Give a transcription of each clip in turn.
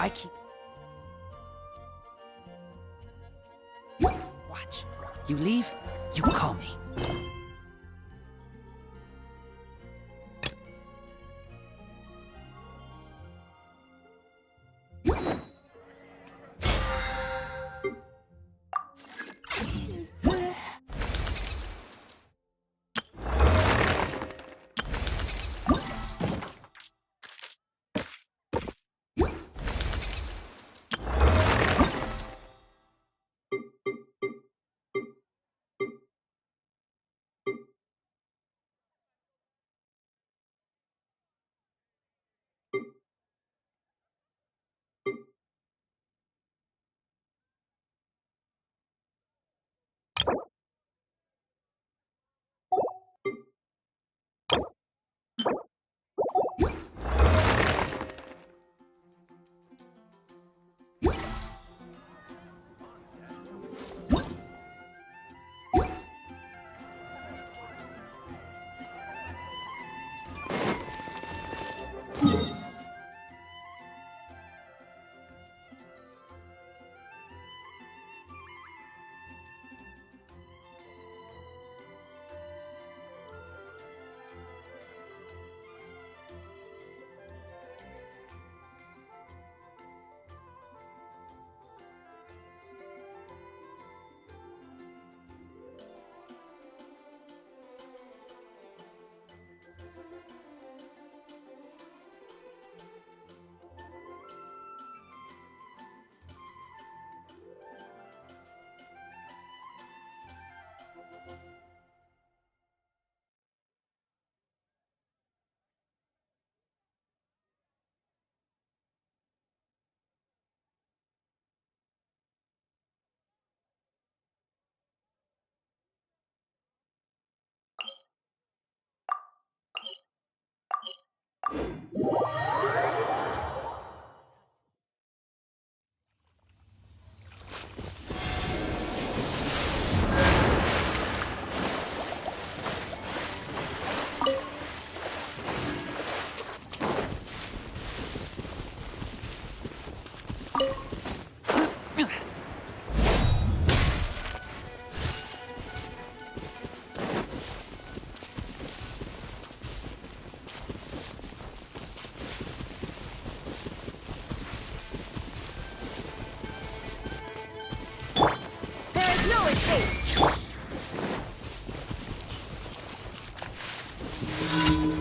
I keep... Watch. You leave, you call me.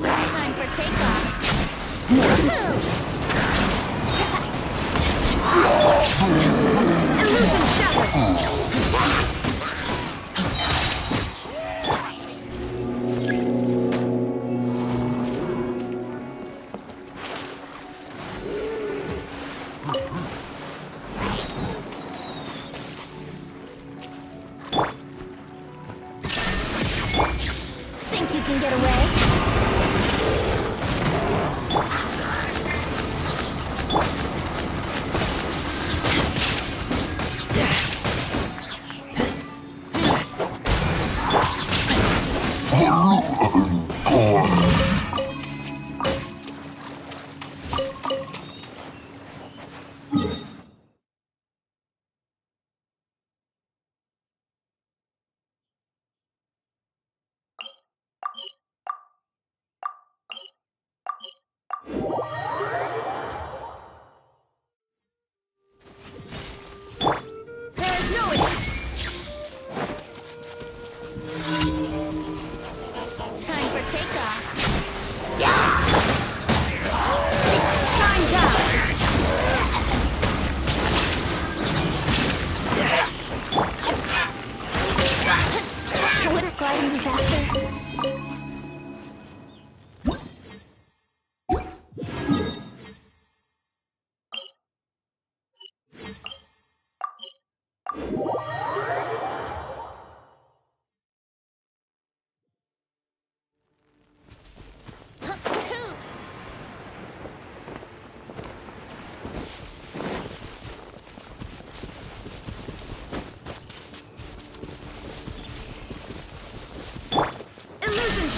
Time for takeoff. Illusion shattered. Think you can get away? There's no time for takeoff. Time down. Wouldn't gliding be faster? Illusion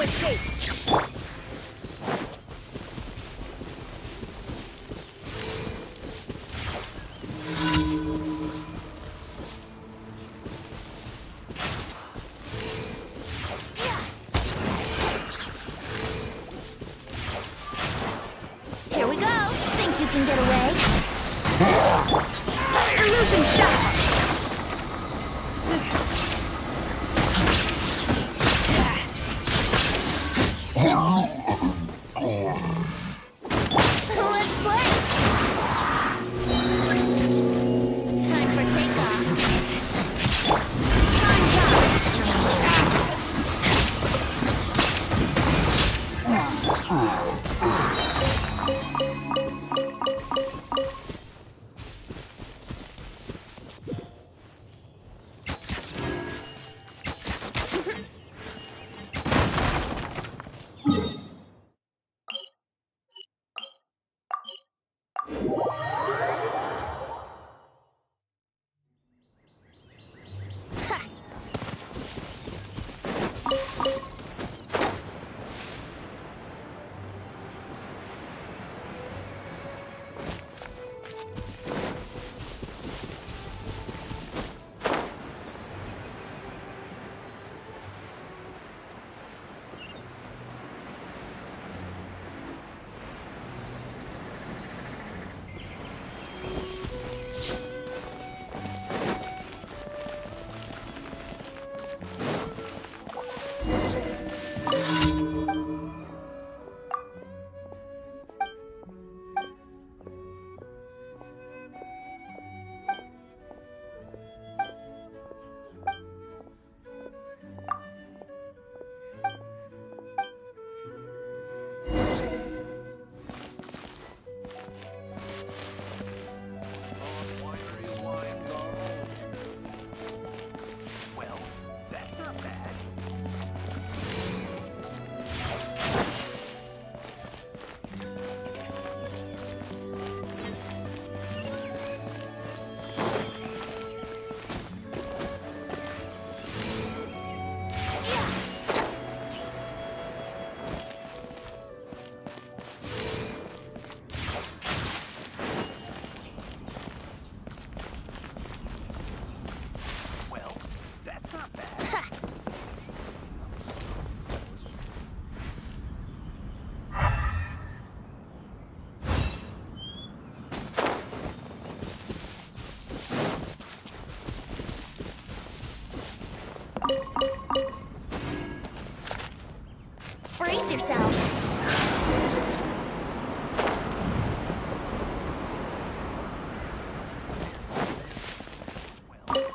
escape. Here we go. Think you can get away? Illusion shot. Let's play. Time for takeoff. Time's Well, that's not bad. Well, that's not bad. brace yourself. Well,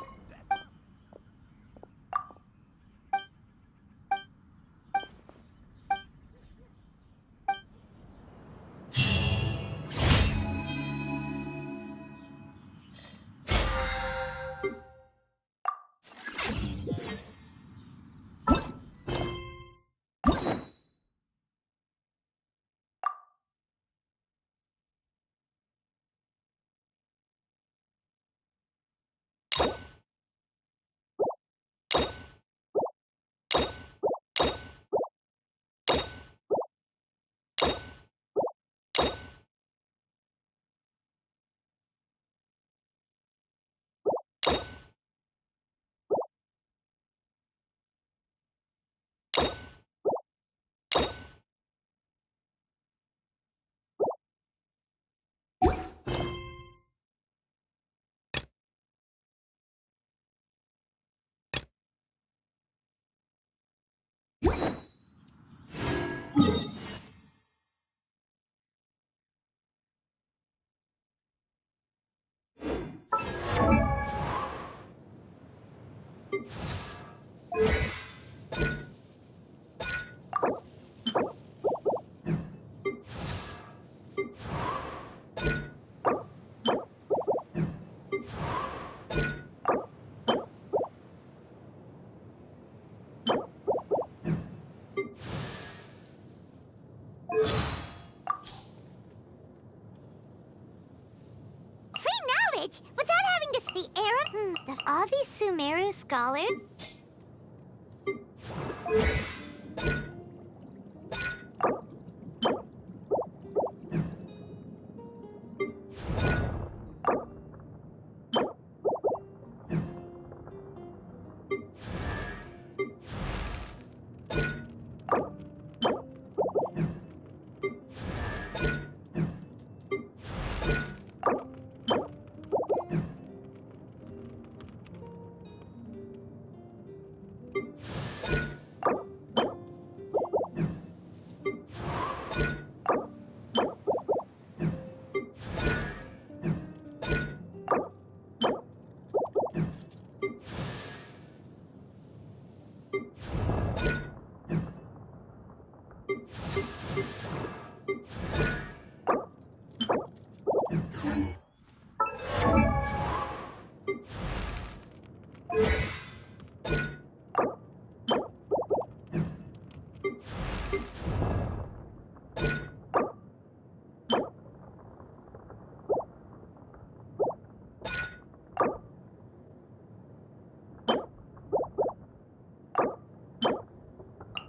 that's Without having to the errand of all these Sumeru scholars.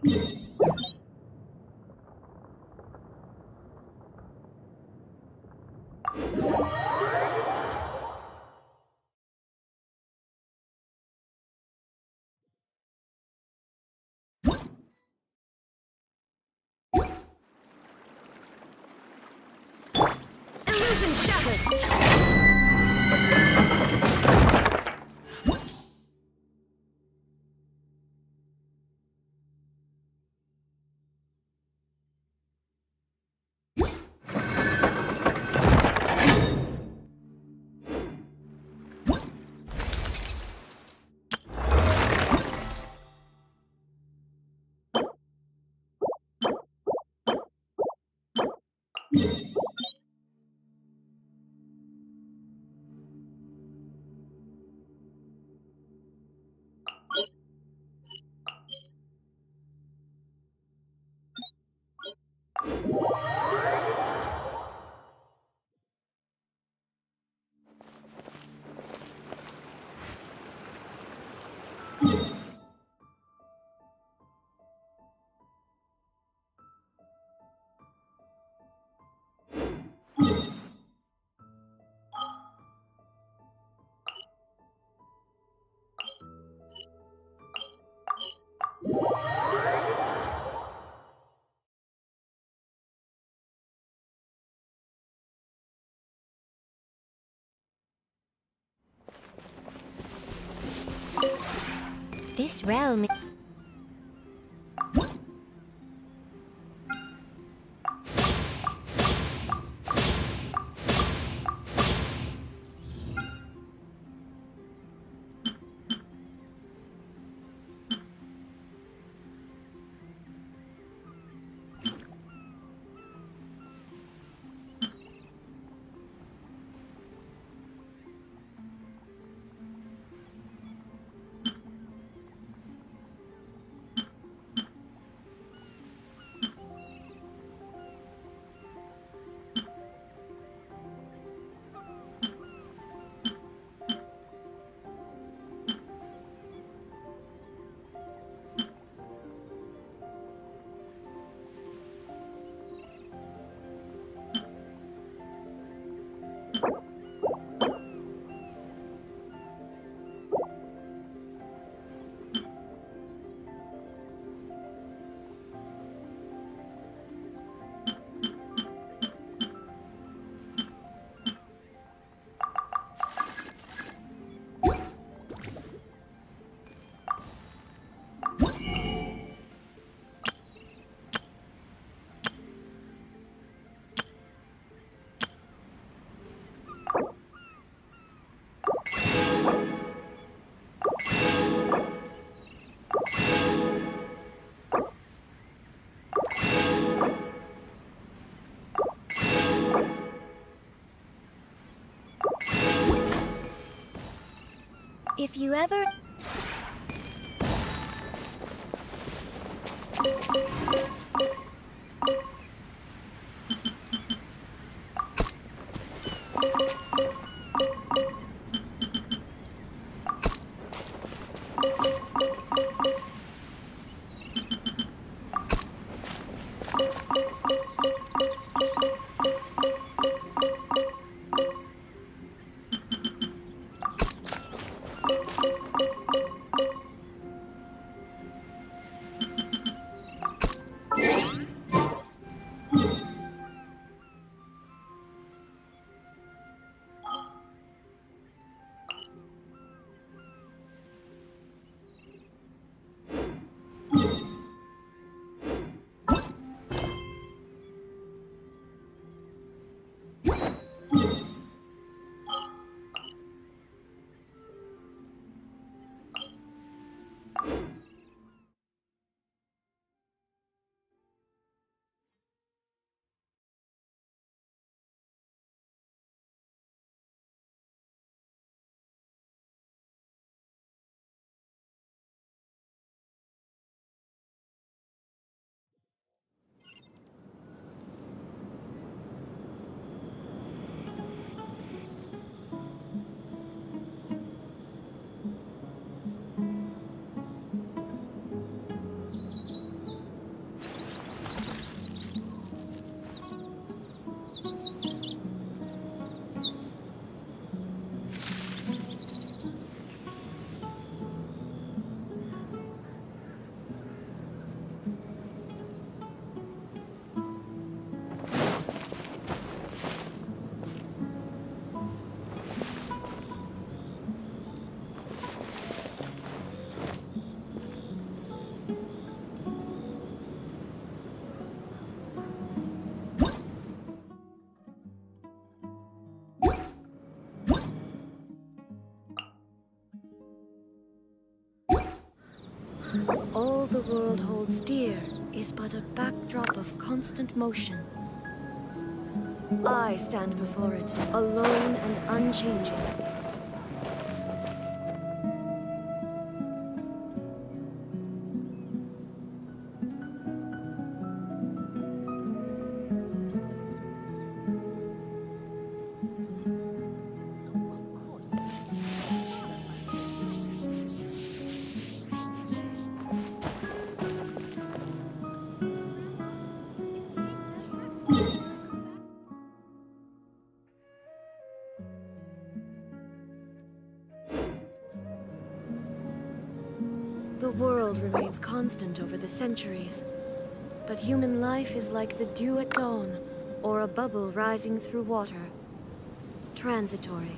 Illusion shattered! This realm... If you ever... All the world holds dear is but a backdrop of constant motion. I stand before it, alone and unchanging. The world remains constant over the centuries, but human life is like the dew at dawn, or a bubble rising through water. Transitory.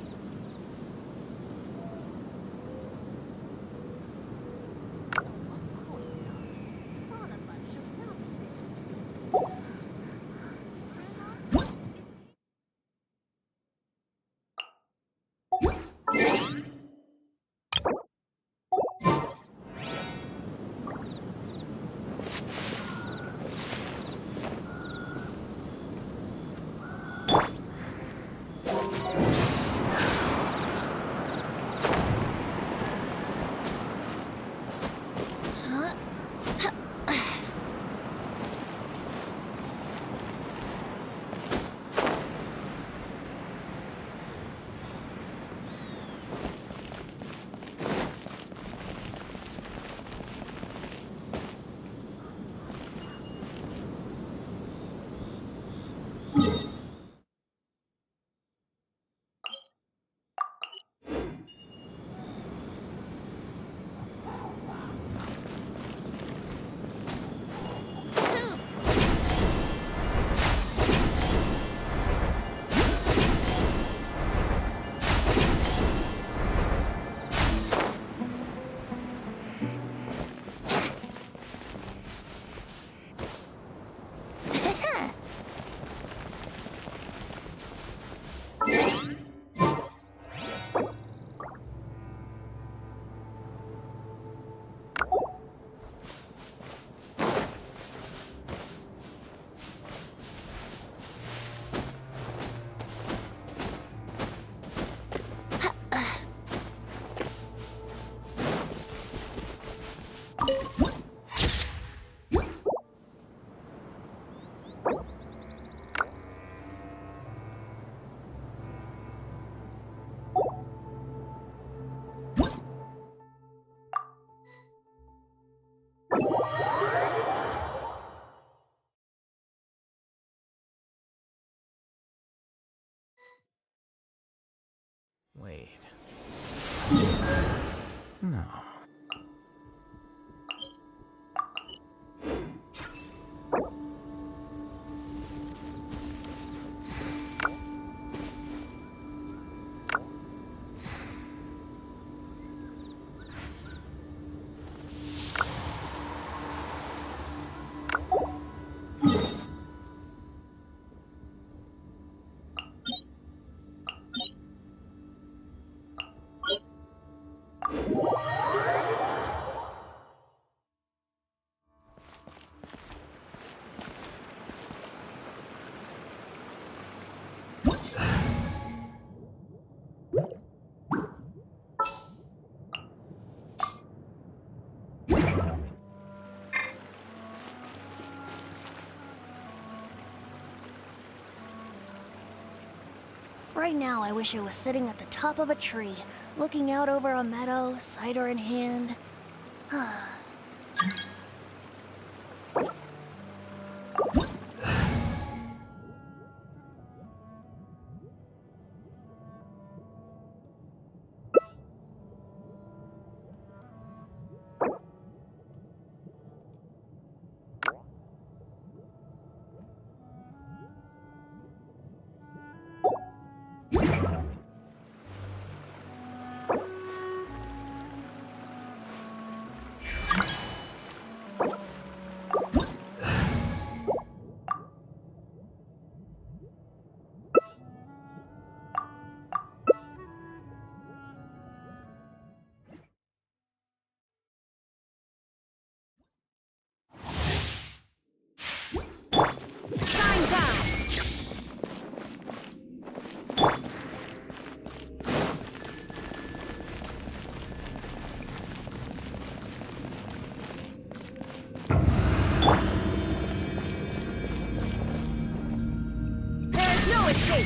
Wait. No. Right now, I wish I was sitting at the top of a tree, looking out over a meadow, cider in hand. escape!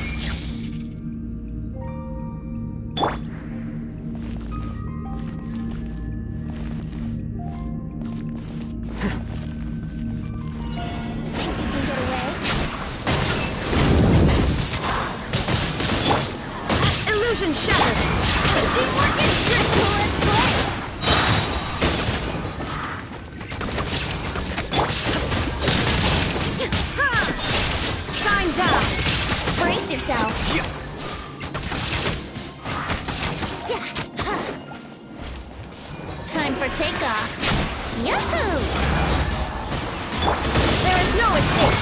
Think you can get away? Illusion shattered! Teamwork is good! Let's play! Shine down! Brace yourself! Time for takeoff! Yahoo! There is no escape!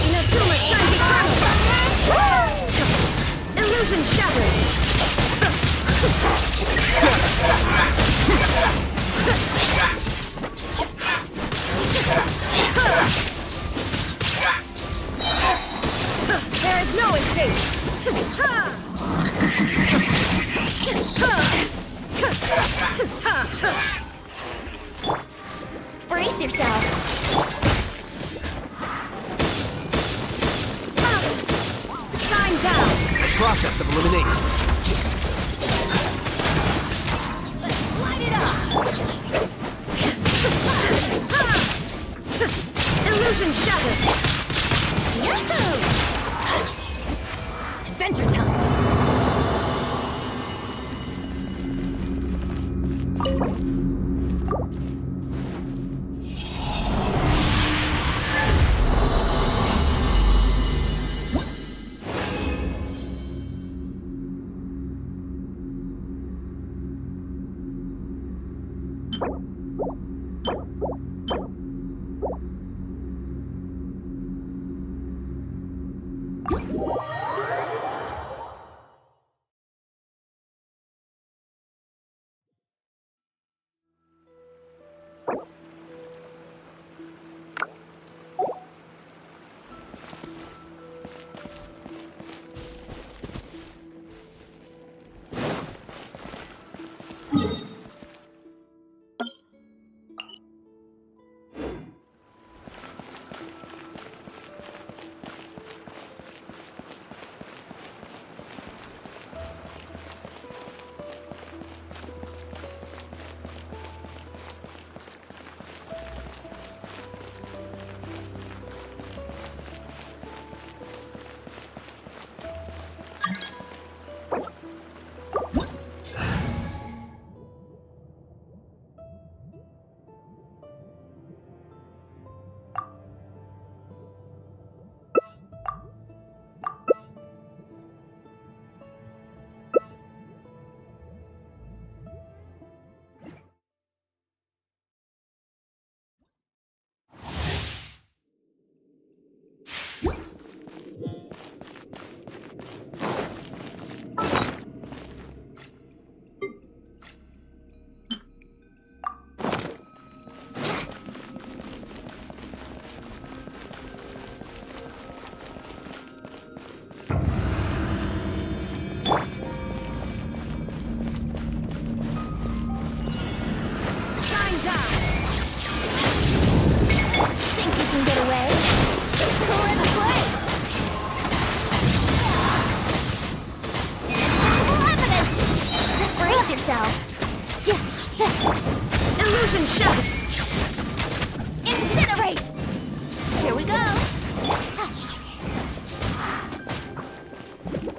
Inazuma shines eternal! Illusion shattered! There is no escape! Brace yourself! Shine down! Process of elimination. Light it up! Illusion shattered! Yahoo! Adventure time! Illusion shot! Incinerate! Here we go!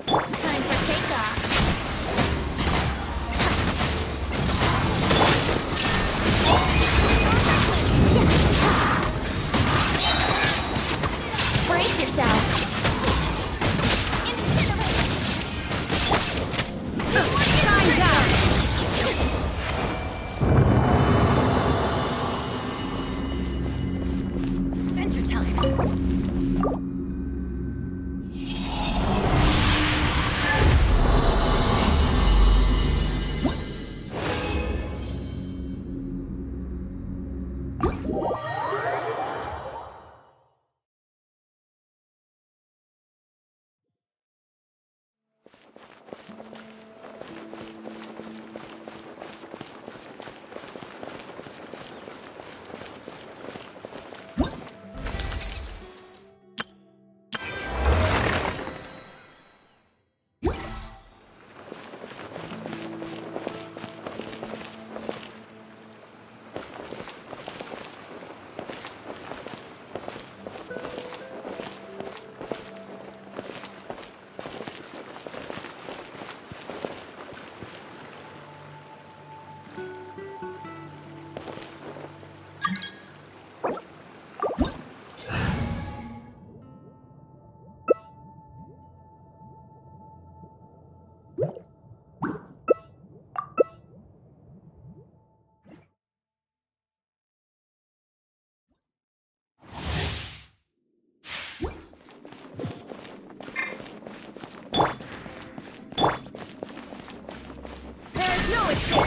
Time for takeoff. Brace yourself! Shine down! is no escape!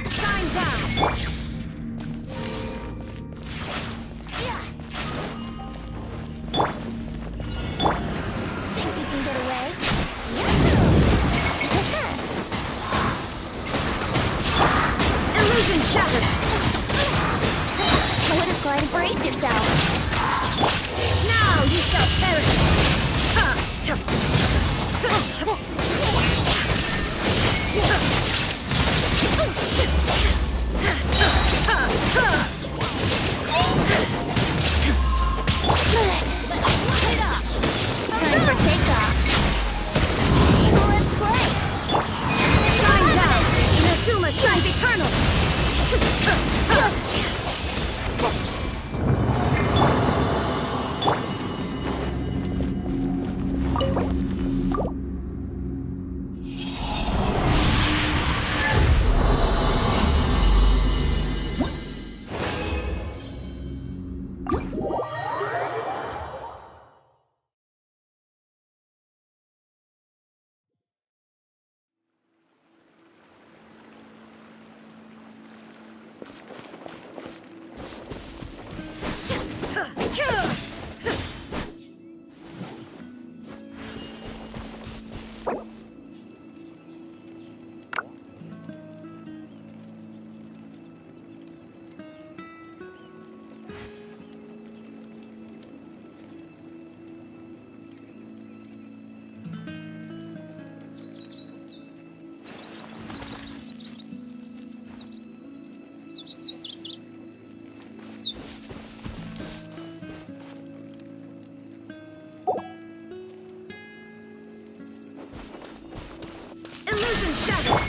Shine down! Think you can get away? Illusion shattered! Water glide, brace yourself! Now you shall perish! Time for takeoff! Let's play! Shine down! Inazuma shines eternal! Illusion shattered!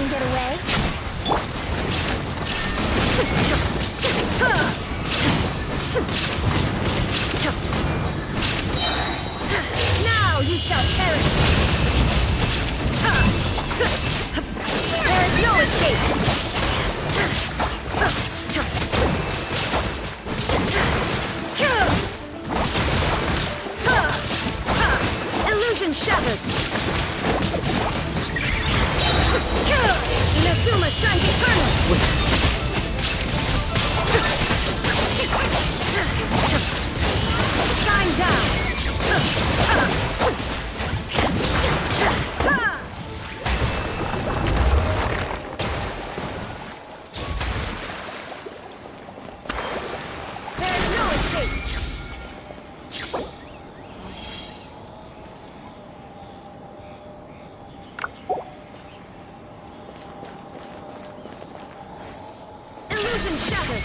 Get away? Now you shall perish! There is no escape! Illusion shattered! Inazuma shines eternal! Shine down! There is no escape! Illusion shattered!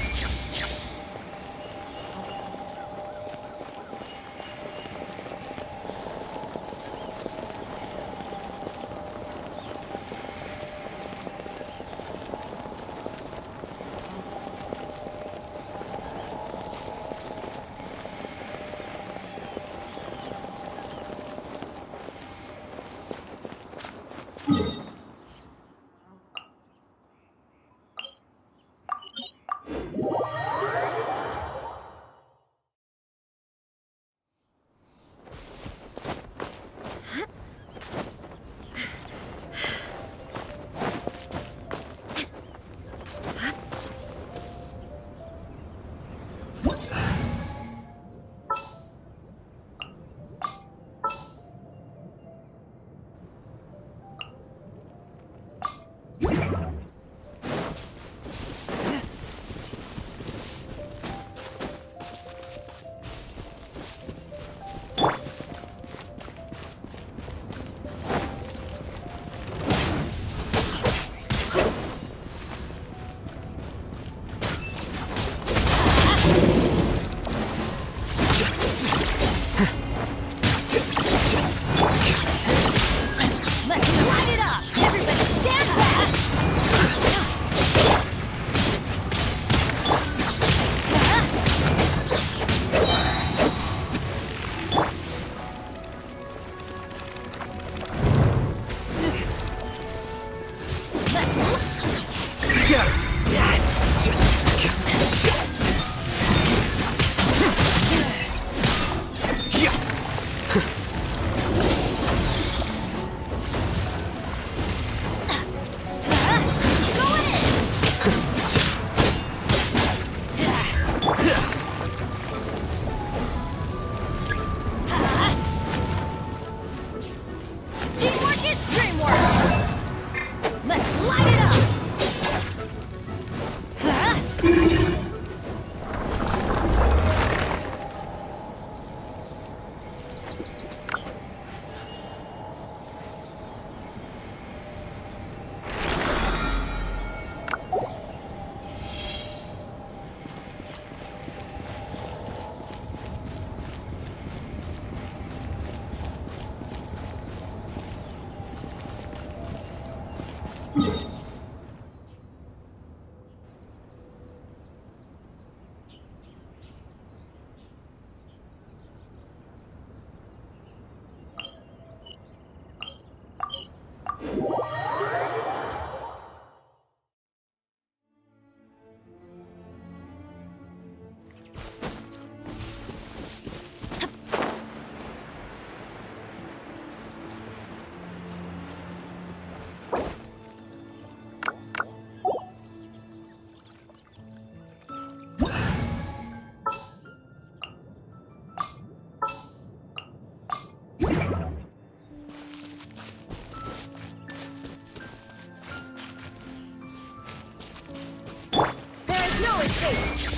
fatal.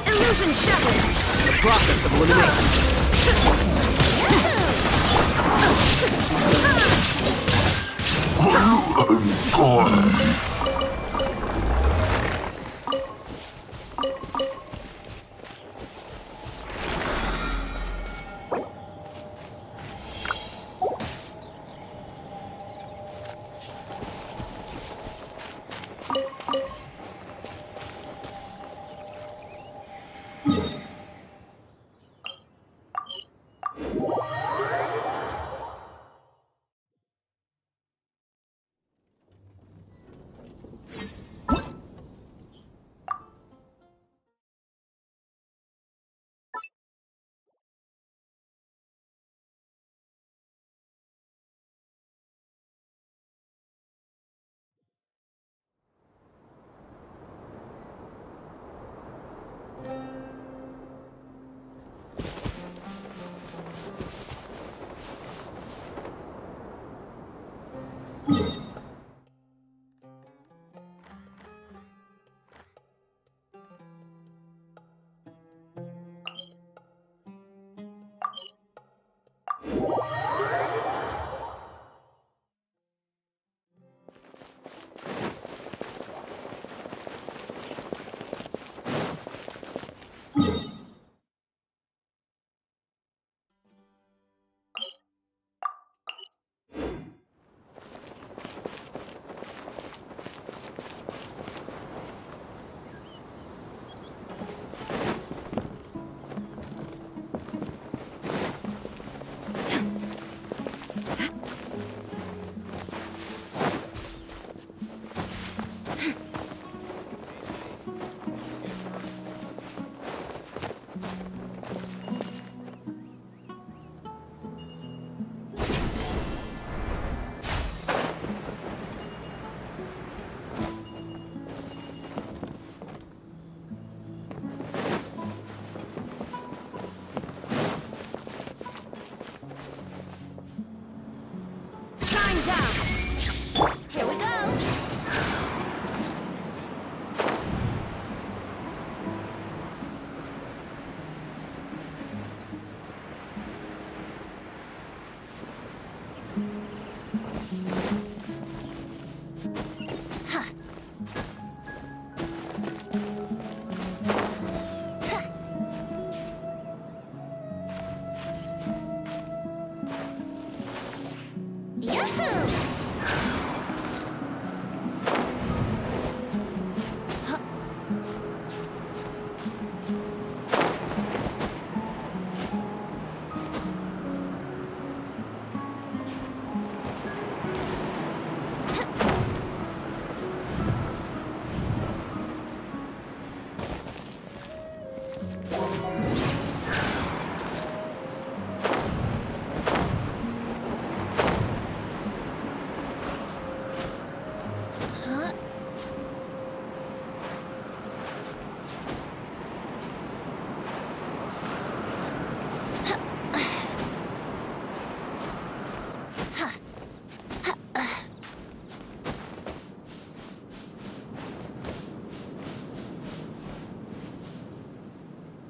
Illusion shattered. The process of elimination.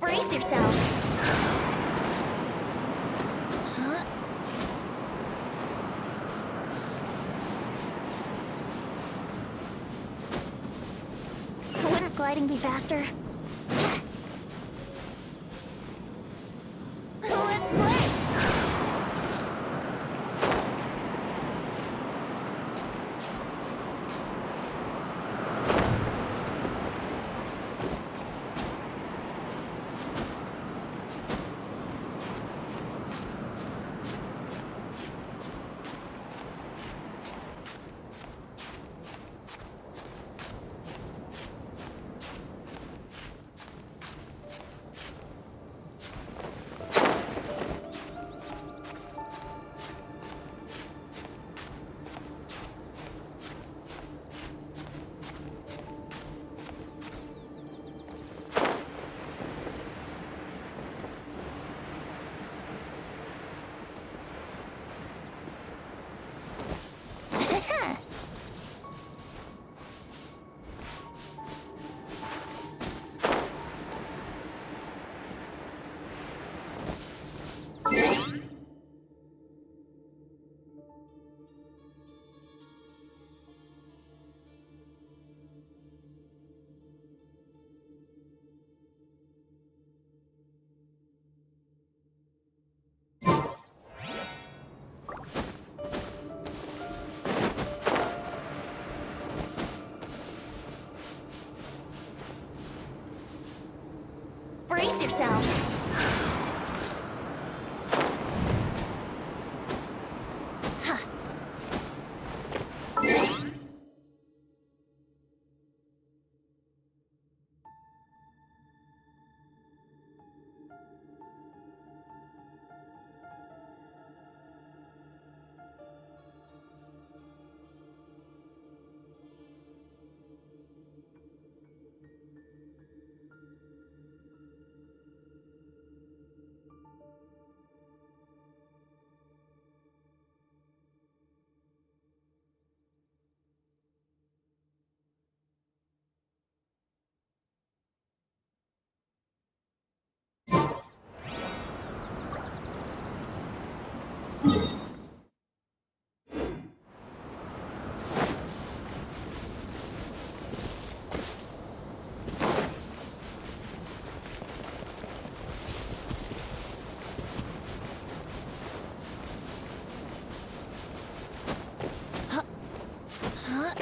Brace yourself. Wouldn't gliding be faster? Let's play! yourself. Huh. Huh?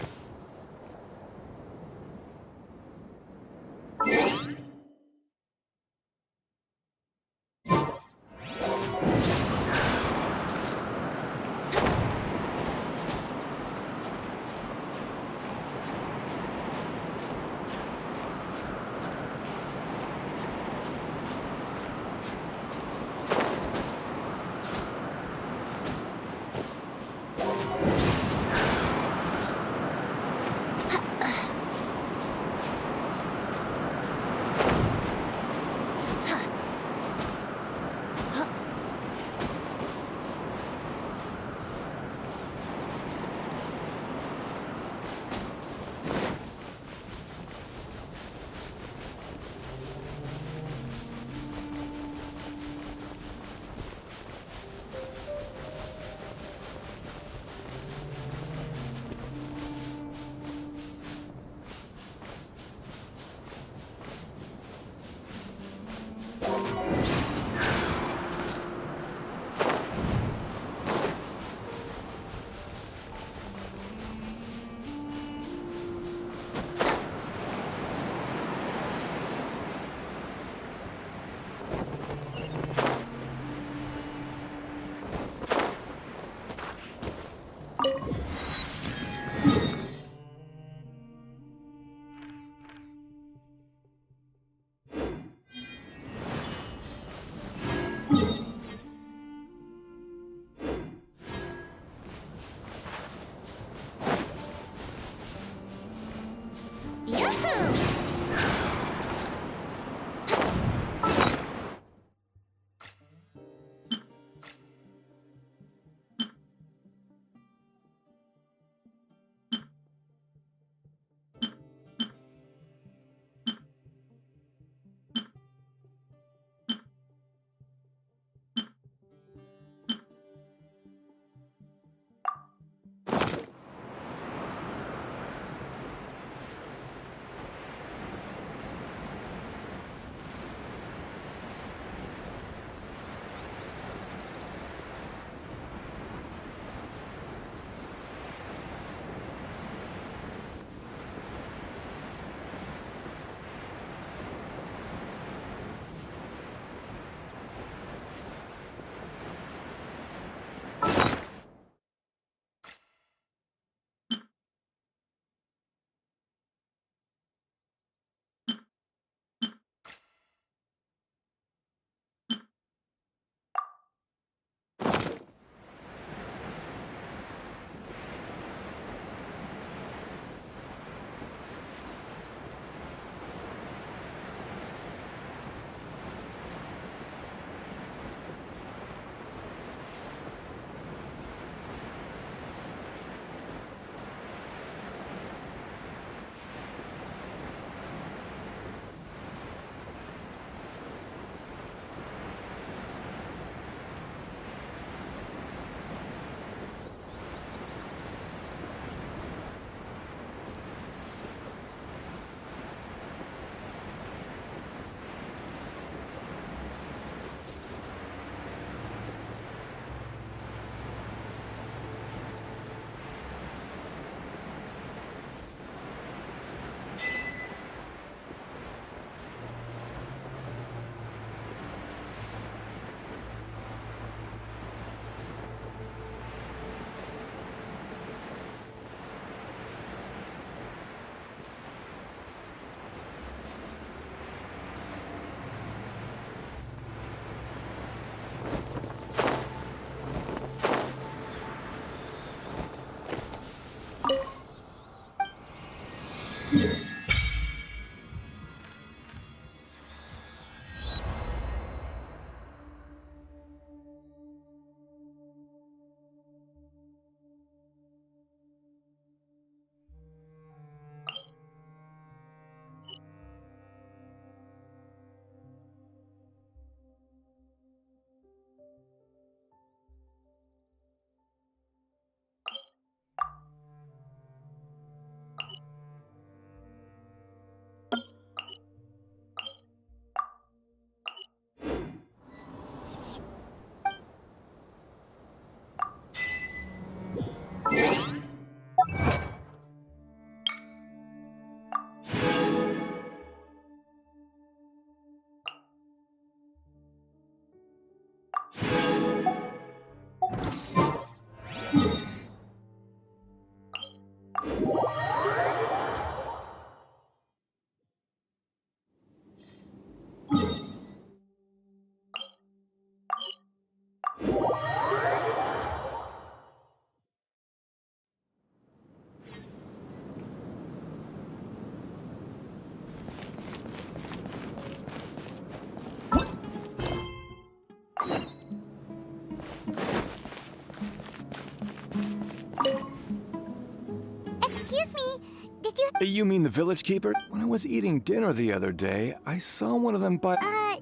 Excuse me, did you... You mean the village keeper? When I was eating dinner the other day, I saw one of them buy okay.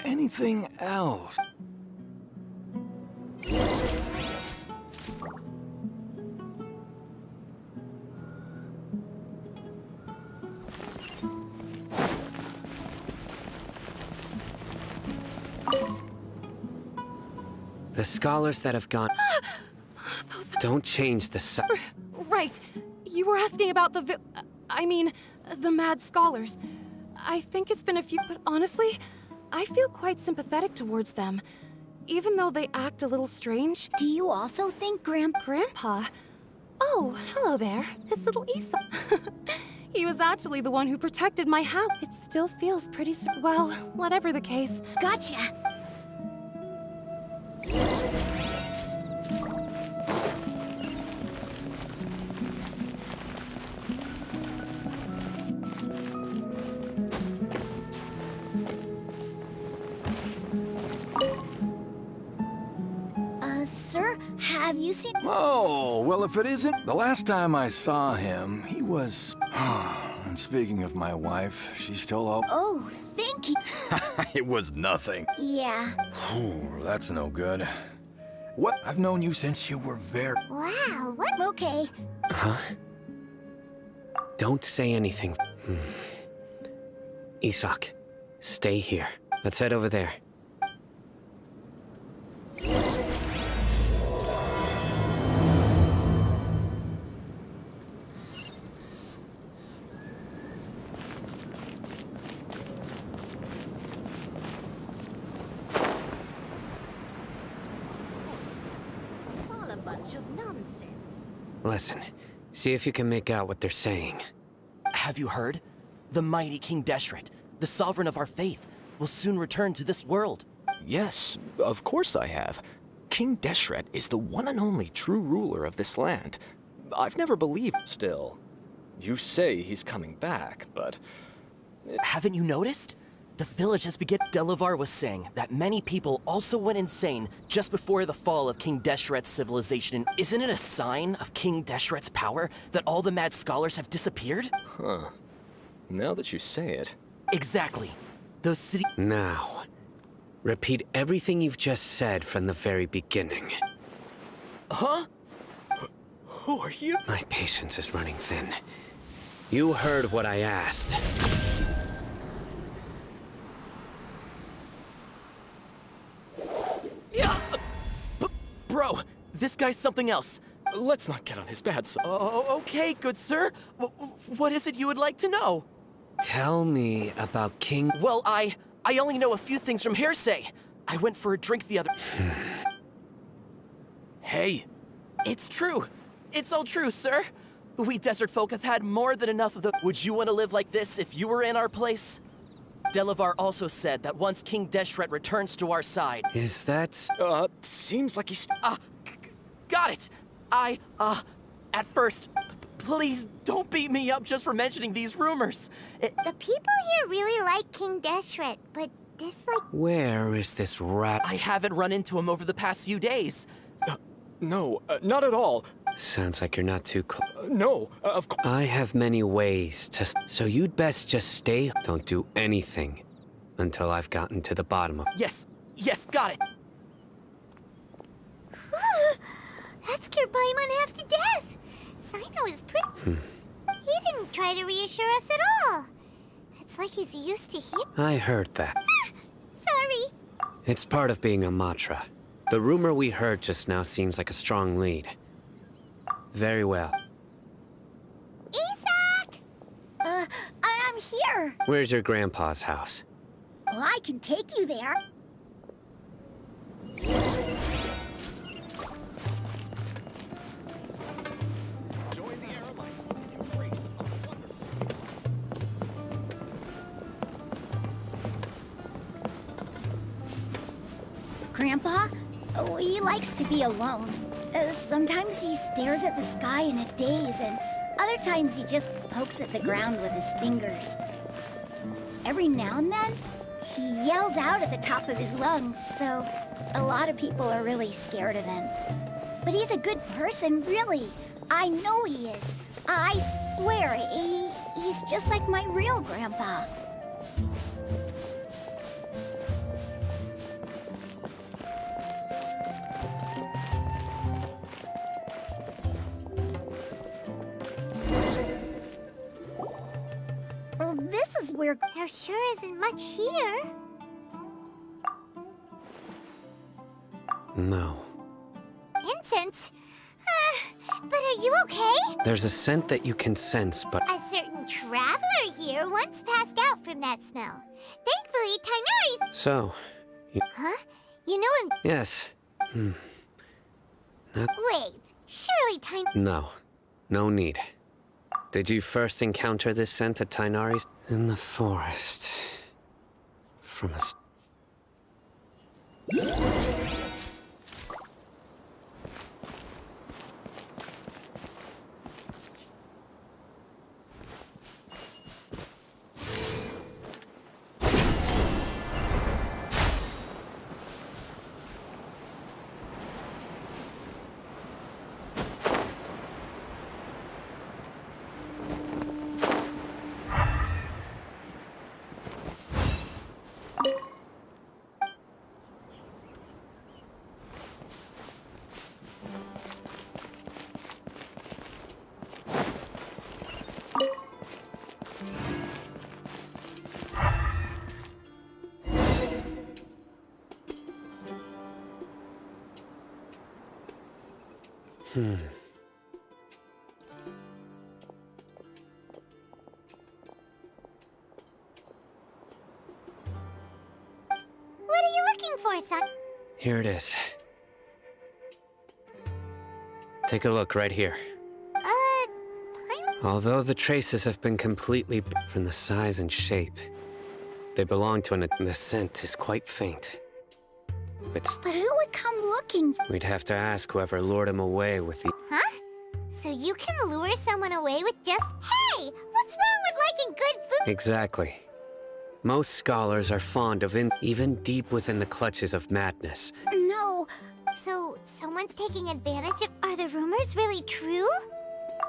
anything else. The scholars that have gone... Don't change the Right. You were asking about the the mad scholars. I think it's been a few, but honestly, I feel quite sympathetic towards them. Even though they act a little strange. Do you also think Grandpa? Oh, hello there. It's little Issa. He was actually the one who protected my house. It still feels pretty well, whatever the case. Gotcha. Sir, have you seen... Oh, well, if it isn't, the last time I saw him, he was... And speaking of my wife, she's still all... Oh, thank you. It was nothing. Yeah. That's no good. What? I've known you since you were very... Wow, what? Okay. Huh? Don't say anything. Isak, stay here. Let's head over there. Listen, see if you can make out what they're saying. Have you heard? The mighty King Deshret, the sovereign of our faith, will soon return to this world. Yes, of course I have. King Deshret is the one and only true ruler of this land. I've never believed. Still, you say he's coming back, but... Haven't you noticed? The village has begun. Delavar was saying that many people also went insane just before the fall of King Deshret's civilization. Isn't it a sign of King Deshret's power that all the mad scholars have disappeared? Huh. Now that you say it... Exactly. Those city... Now, repeat everything you've just said from the very beginning. Huh? Who are you? My patience is running thin. You heard what I asked. Yeah! Bro, this guy's something else. Let's not get on his bad side. Oh, okay, good sir. What is it you would like to know? Tell me about King... Well, I only know a few things from hearsay. I went for a drink the other... Hey, it's true. It's all true, sir. We desert folk have had more than enough of the... Would you want to live like this if you were in our place? Delavar also said that once King Deshret returns to our side... Is that... Seems like he's... Got it! At first, Please, don't beat me up just for mentioning these rumors. The people here really like King Deshret, but dislike... Where is this rat? I haven't run into him over the past few days. No, not at all. Sounds like you're not too close. No, of course. I have many ways to... So you'd best just stay. Don't do anything until I've gotten to the bottom of... Yes, got it. That scared Paimon half to death. Sino is pretty... He didn't try to reassure us at all. It's like he's used to hear... I heard that. Sorry. It's part of being a Matra. The rumor we heard just now seems like a strong lead. Very well. Isaac! I'm here. Where's your grandpa's house? Well, I can take you there. Grandpa? Oh, he likes to be alone. Sometimes he stares at the sky in a daze, and other times he just pokes at the ground with his fingers. Every now and then, he yells out at the top of his lungs, so a lot of people are really scared of him. But he's a good person, really. I know he is. I swear, he's just like my real grandpa. Well, this is where... There sure isn't much here. No. Incense? But are you okay? There's a scent that you can sense, but... A certain traveler here once passed out from that smell. Thankfully, Tighnari's... So... Huh? You know him... Yes. Wait, surely No. No need. Did you first encounter this scent at Tighnari's? In the forest. From a... What are you looking for, son? Here it is. Take a look right here. Although the traces have been completely from the size and shape, they belong to the scent is quite faint. But who would come looking? We'd have to ask whoever lured him away with the... Huh? So you can lure someone away with just... Hey! What's wrong with liking good food? Exactly. Most scholars are fond of even deep within the clutches of madness. No. So, someone's taking advantage of... Are the rumors really true?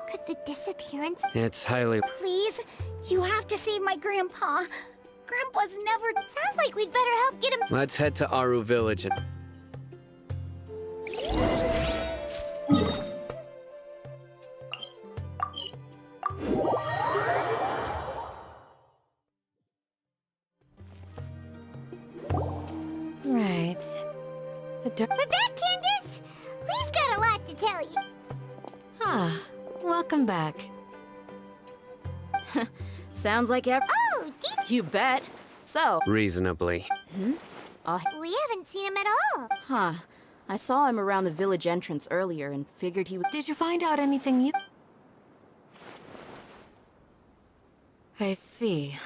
Could the disappearance... It's highly... Please, you have to save my grandpa. Grandpa's never... Sounds like we'd better help get him... Let's head to Aru Village and... Right. We're back, Candace! We've got a lot to tell you. Welcome back. Sounds like Oh, You bet. So, Reasonably. we haven't seen him at all. I saw him around the village entrance earlier and figured he would... Did you find out anything you... I see.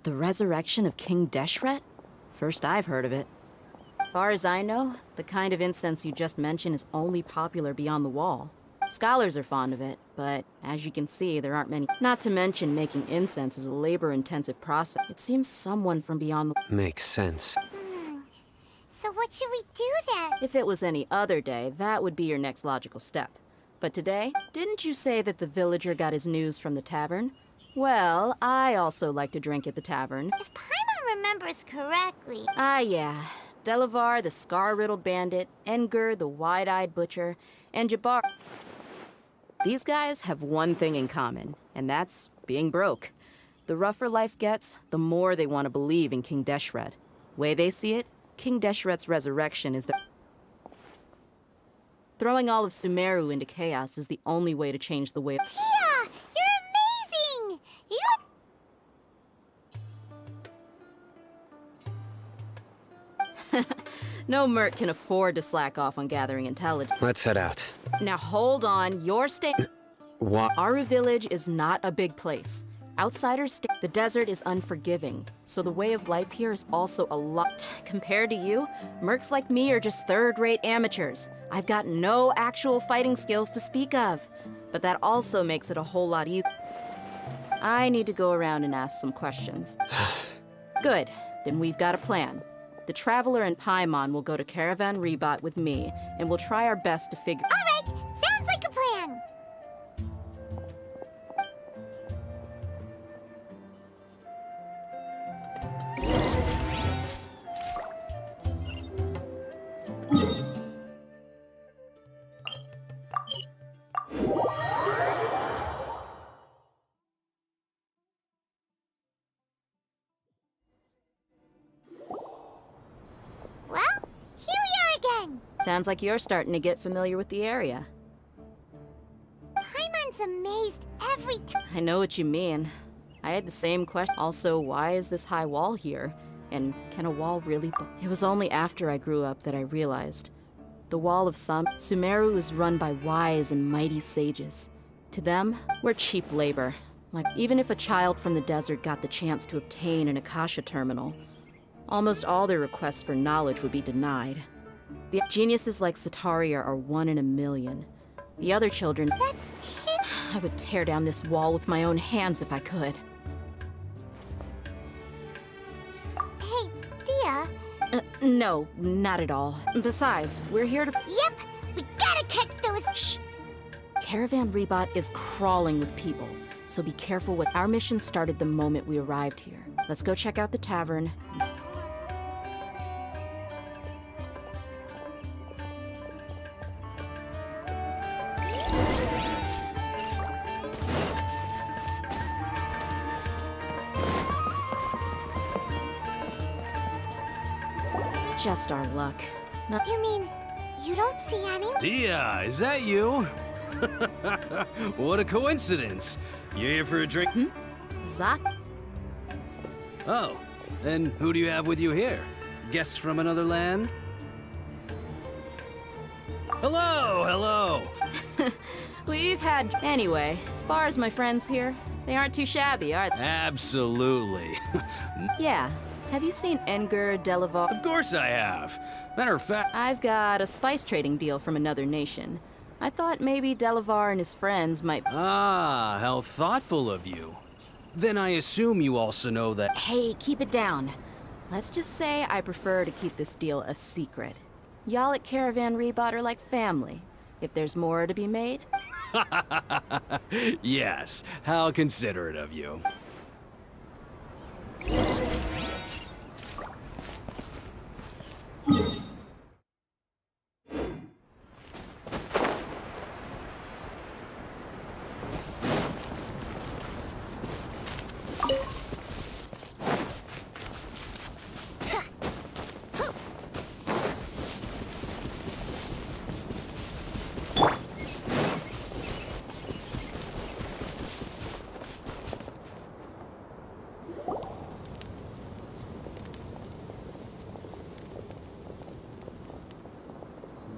The resurrection of King Deshret? First I've heard of it. Far as I know, the kind of incense you just mentioned is only popular beyond the wall. Scholars are fond of it, but as you can see, there aren't many. Not to mention making incense is a labor-intensive process. It seems someone from beyond the... Makes sense. So what should we do then? If it was any other day, that would be your next logical step. But today, didn't you say that the villager got his news from the tavern? Well, I also like to drink at the tavern. If Paimon remembers correctly... Ah, yeah. Delavar, the scar-riddled bandit, Engur, the wide-eyed butcher, and Jabbar. These guys have one thing in common, and that's being broke. The rougher life gets, the more they want to believe in King Deshret. Way they see it, King Deshret's resurrection is the... Throwing all of Sumeru into chaos is the only way to change the way... Tia! You're amazing! No merc can afford to slack off on gathering intelligence. Let's head out. Now hold on, you're staying... What? Aru Village is not a big place. Outsiders stay... The desert is unforgiving, so the way of life here is also a lot. Compared to you, mercs like me are just third-rate amateurs. I've got no actual fighting skills to speak of. But that also makes it a whole lot easier. I need to go around and ask some questions. Good, then we've got a plan. The Traveler and Paimon will go to Caravan Rebot with me, and we'll try our best to figure... All right, sounds like a plan. Well, here we are again. Sounds like you're starting to get familiar with the area. Paimon's amazed every time. I know what you mean. I had the same question. Also, why is this high wall here? And can a wall really... It was only after I grew up that I realized. The Wall of Sumeru is run by wise and mighty sages. To them, we're cheap labor. Like, even if a child from the desert got the chance to obtain an Akasha terminal, almost all their requests for knowledge would be denied. The geniuses like Sataria are 1 in a million. The other children... I would tear down this wall with my own hands if I could. Hey, Tia. No, not at all. Besides, we're here to... Yep, we gotta catch those... Shh! Caravan Rebot is crawling with people, so be careful what... Our mission started the moment we arrived here. Let's go check out the tavern. Just our luck. Not... You mean, you don't see any? Tia, is that you? What a coincidence. You here for a drink? Zak? Oh, and who do you have with you here? Guests from another land? Hello, hello! We've had... Anyway, as far as my friends here, they aren't too shabby, are they? Absolutely. Yeah. Have you seen Engur, Delavar? Of course I have. Matter of fact... I've got a spice trading deal from another nation. I thought maybe Delavar and his friends might... Ah, how thoughtful of you. Then I assume you also know that... Hey, keep it down. Let's just say I prefer to keep this deal a secret. Y'all at Caravan Rebot are like family. If there's more to be made... Yes, how considerate of you.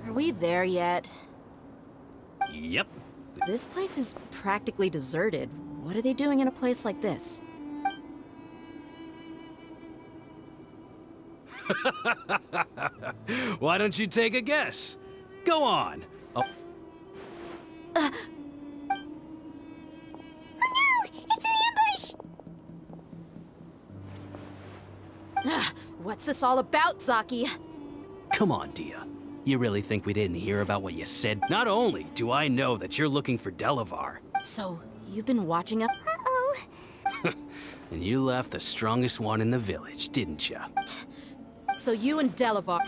Are we there yet? Yep. This place is practically deserted. What are they doing in a place like this? Why don't you take a guess? Go on. Oh, Oh no! It's an ambush! What's this all about, Zaki? come on, Dia. You really think we didn't hear about what you said? Not only do I know that you're looking for Delavar, So, you've been watching up? Uh-oh. and you left the strongest one in the village, didn't you? So you and Delavar...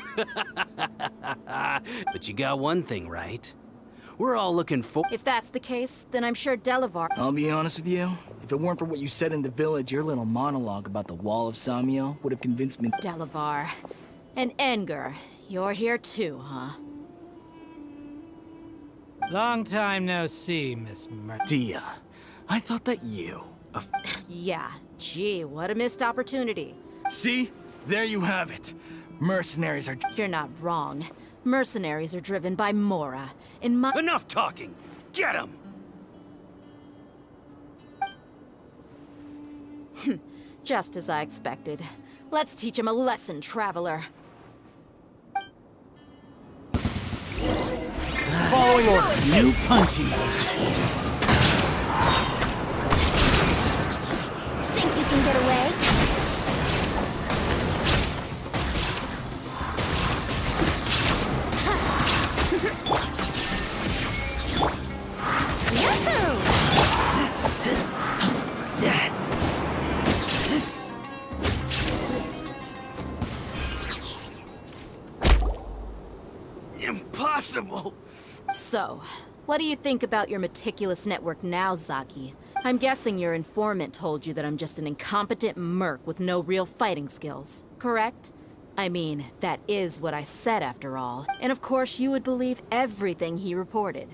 But you got one thing right. We're all looking for... If that's the case, then I'm sure Delavar... I'll be honest with you. If it weren't for what you said in the village, your little monologue about the Wall of Samiel would have convinced me. Delavar. And Enger. You're here too, huh? Long time no see, Miss Dia, I thought that you... Yeah. Gee, what a missed opportunity. See? There you have it. Mercenaries are... You're not wrong. Mercenaries are driven by Mora. In my... Enough talking! Get him! Just as I expected. Let's teach him a lesson, traveler. Following orders. New punchy. Think you can get away? Impossible! So, what do you think about your meticulous network now, Zaki? I'm guessing your informant told you that I'm just an incompetent merc with no real fighting skills, correct? I mean, that is what I said after all. And of course you would believe everything he reported.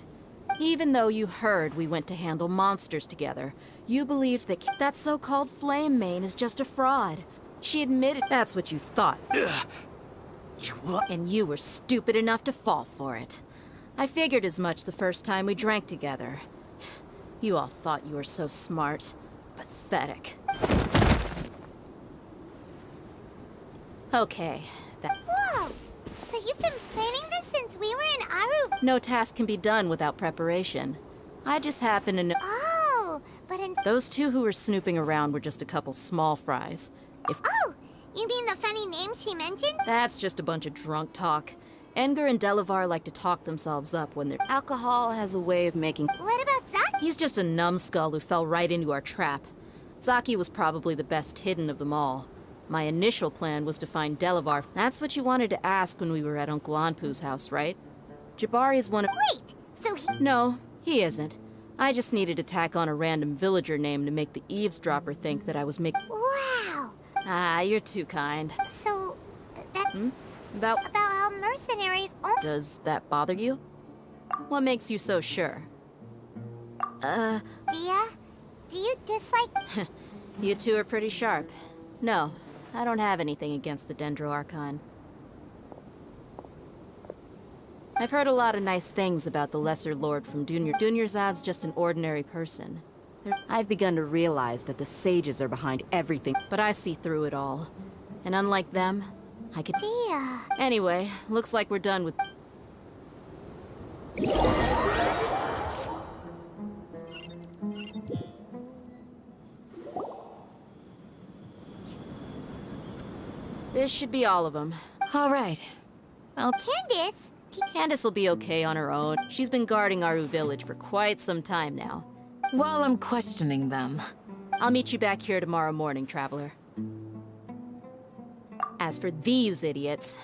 Even though you heard we went to handle monsters together, you believed that that so-called Flame Mane is just a fraud. She admitted that's what you thought. And you were stupid enough to fall for it. I figured as much the first time we drank together. You all thought you were so smart. Pathetic. Okay, Whoa! So you've been planning this since we were in Aru... no task can be done without preparation. I just happen to know... Oh, but in... Those two who were snooping around were just a couple small fries. If Oh! You mean the funny name she mentioned? that's just a bunch of drunk talk. Enger and Delavar like to talk themselves up when their alcohol has a way of making... What about Zach? He's just a numbskull who fell right into our trap. Zaki was probably the best hidden of them all. My initial plan was to find Delavar. That's what you wanted to ask when we were at Uncle Anpu's house, right? Jabari's one of... Wait, so he... No, he isn't. I just needed to tack on a random villager name to make the eavesdropper think that I was making... Wow! Ah, you're too kind. So, that... About... About how mercenaries... Oh, Does that bother you? What makes you so sure? Dia? Do you dislike... You two are pretty sharp. No, I don't have anything against the Dendro Archon. I've heard a lot of nice things about the Lesser Lord from Dunyer. Dunyerzad's just an ordinary person. I've begun to realize that the sages are behind everything, but I see through it all. And unlike them, I could... Dia... Anyway, looks like we're done with... This should be all of them. All right. Well, Candace? Candace will be okay on her own. She's been guarding Aru Village for quite some time now. While I'm questioning them. I'll meet you back here tomorrow morning, traveler. As for these idiots...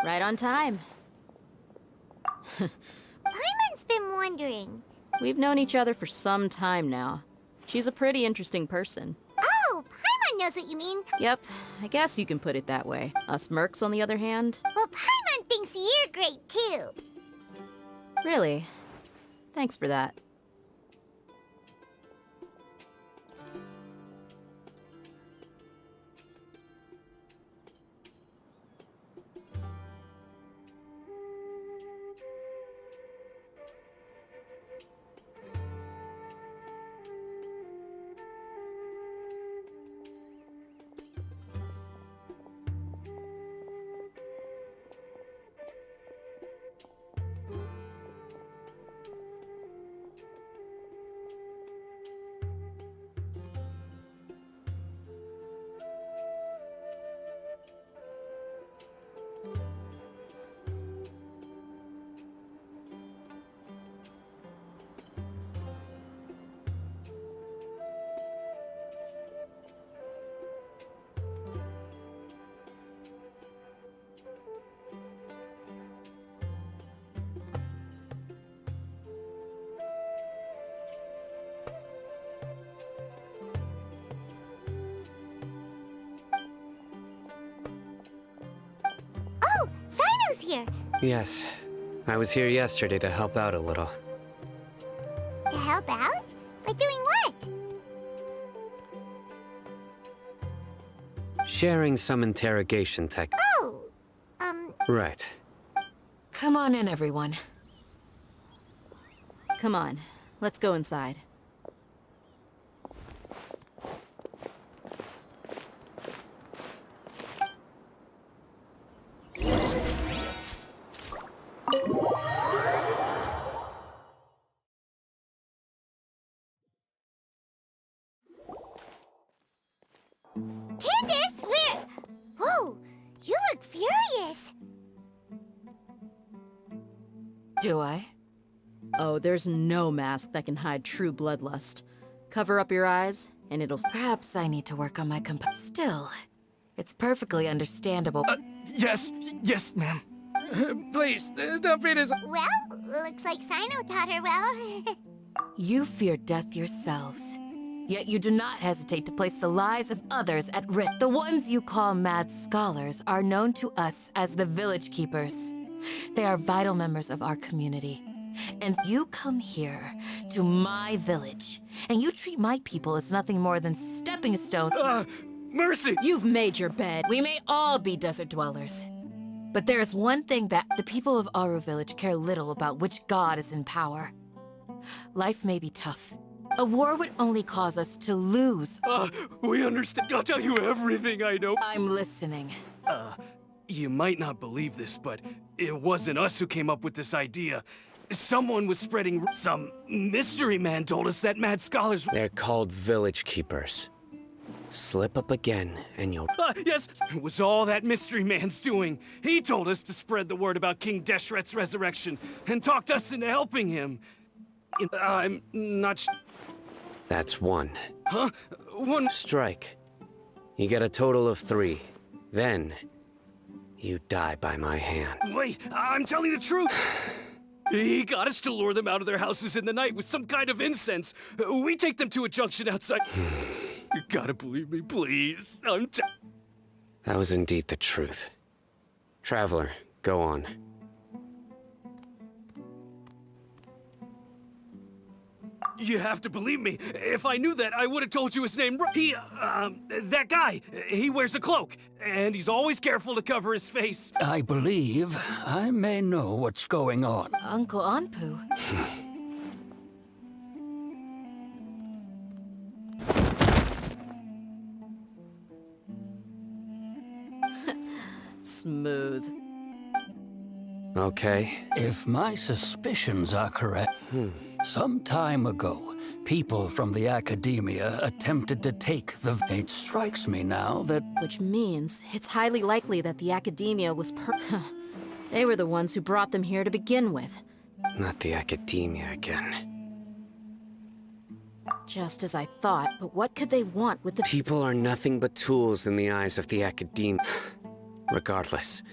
Right on time. Paimon's been wondering. We've known each other for some time now. She's a pretty interesting person. Oh, Paimon knows what you mean. Yep, I guess you can put it that way. Us mercs, on the other hand? Well, Paimon thinks you're great, too. Really? Thanks for that. Oh, Sino's here. Yes. I was here yesterday to help out a little. To help out? By doing what? Sharing some interrogation tech. Oh, Right. Come on in, everyone. Come on, let's go inside. Candace, where? Whoa, you look furious. Do I? Oh, there's no mask that can hide true bloodlust. Cover up your eyes, and it'll... Perhaps I need to work on my Still, it's perfectly understandable. Yes, ma'am. Please, don't beat us. Well, looks like Sino taught her well. You fear death yourselves. Yet you do not hesitate to place the lives of others at risk. The ones you call mad scholars are known to us as the Village Keepers. They are vital members of our community. And you come here, to my village, and you treat my people as nothing more than stepping stones. Mercy! You've made your bed. We may all be desert dwellers. But there is one thing that the people of Aru Village care little about which god is in power. Life may be tough. A war would only cause us to lose. We understand. I'll tell you everything I know. I'm listening. You might not believe this, but it wasn't us who came up with this idea. Someone was spreading... Some mystery man told us that mad scholars... They're called village keepers. Slip up again, and you'll... Yes! It was all that mystery man's doing. He told us to spread the word about King Deshret's resurrection, and talked us into helping him. I'm not That's one. Huh? One... Strike. You get a total of 3. Then, you die by my hand. Wait, I'm telling the truth! He got us to lure them out of their houses in the night with some kind of incense. We take them to a junction outside... You gotta believe me, please. That was indeed the truth. Traveler, go on. You have to believe me. If I knew that, I would have told you his name. That guy, he wears a cloak, and he's always careful to cover his face. I believe I may know what's going on. Uncle Anpu. Smooth. Okay. If my suspicions are correct, some time ago, people from the academia attempted to take the... It strikes me now that... Which means it's highly likely that the academia was They were the ones who brought them here to begin with. Not the academia again. Just as I thought, but what could they want with the... People are nothing but tools in the eyes of the academia. Regardless,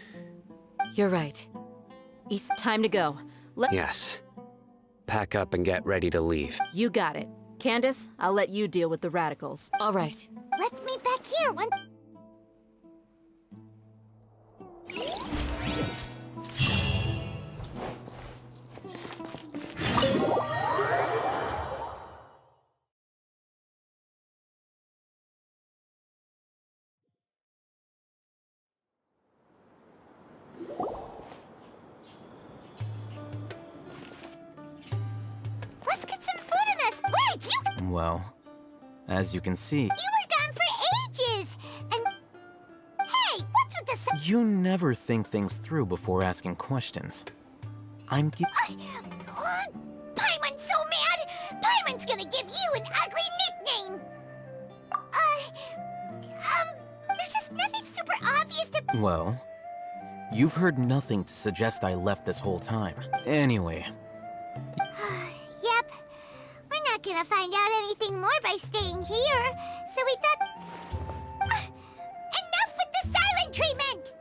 You're right. Time to go. Yes. Pack up and get ready to leave. You got it. Candace, I'll let you deal with the radicals. All right. Let's meet back here when... Let's get some food in us. Where did you... Well, as you can see, You were gone for ages! And... Hey, what's with the... you never think things through before asking questions. Paimon's so mad! Paimon's gonna give you an ugly nickname! There's just nothing super obvious to... Well, you've heard nothing to suggest I left this whole time. Anyway, Yep. We're not gonna find out anything more by staying here, so we thought... enough with the silent treatment!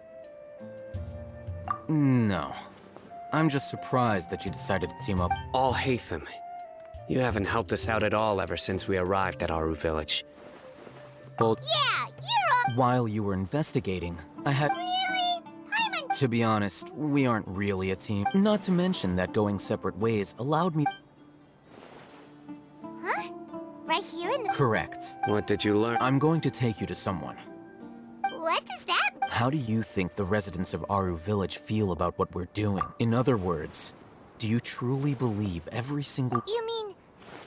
no. I'm just surprised that you decided to team up. Alhaitham, you haven't helped us out at all ever since we arrived at Aru Village. Well, Yeah, you're all... while you were investigating, I had... Really? Paimon... To be honest, we aren't really a team. Not to mention that going separate ways allowed me... Huh? Right here in the... Correct. What did you learn? I'm going to take you to someone. What is that? How do you think the residents of Aru Village feel about what we're doing? In other words, do you truly believe every single... You mean...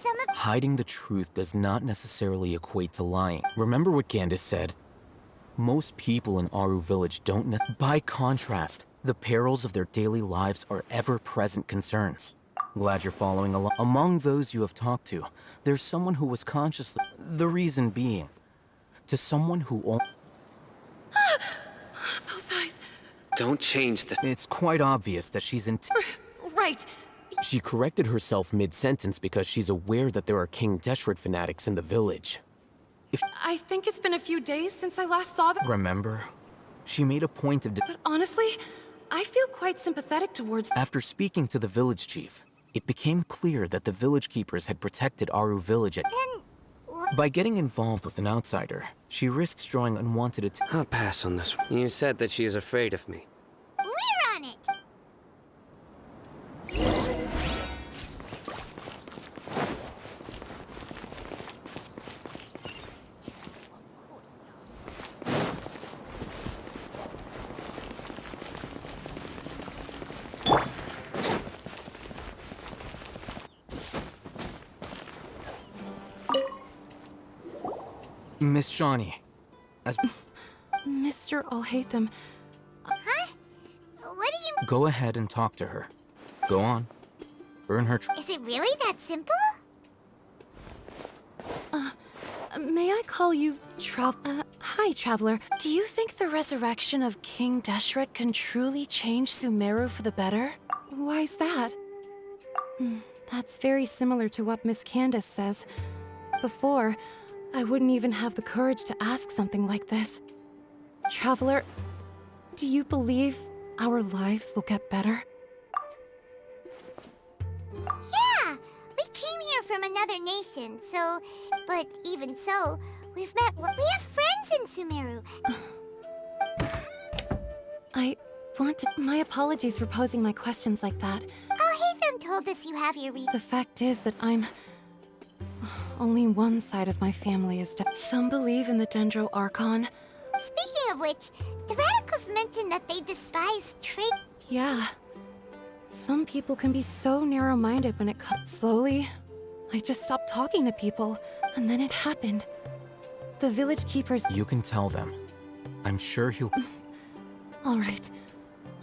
some of... Hiding the truth does not necessarily equate to lying. Remember what Candace said? Most people in Aru Village don't By contrast, the perils of their daily lives are ever-present concerns. Glad you're following along. Among those you have talked to, there's someone who was consciously... The reason being, to someone who... Those eyes. Don't change the... It's quite obvious that she's in... Right. She corrected herself mid-sentence because she's aware that there are King Deshret fanatics in the village. I think it's been a few days since I last saw them. Remember? She made a point of... But honestly, I feel quite sympathetic towards... After speaking to the village chief, it became clear that the village keepers had protected Aru Village at... Then... By getting involved with an outsider, she risks drawing unwanted attention. I'll pass on this one. You said that she is afraid of me. We're on it! Miss Shawnee, as... Mr. Alhaitham, Huh? What do you... Go ahead and talk to her. Go on. Earn her... Is it really that simple? may I call you hi, Traveler. Do you think the resurrection of King Deshret can truly change Sumeru for the better? Why's that? That's very similar to what Miss Candace says. Before, I wouldn't even have the courage to ask something like this. Traveler, do you believe our lives will get better? Yeah! We came here from another nation, so... But even so, we have friends in Sumeru. I want to... My apologies for posing my questions like that. Alhaitham told us you have your The fact is that I'm... Only one side of my family is dead. Some believe in the Dendro Archon. Speaking of which, the radicals mentioned that they despise trade... Yeah. Some people can be so narrow-minded when it comes... Slowly, I just stopped talking to people, and then it happened. The village keepers... You can tell them. I'm sure he'll... All right.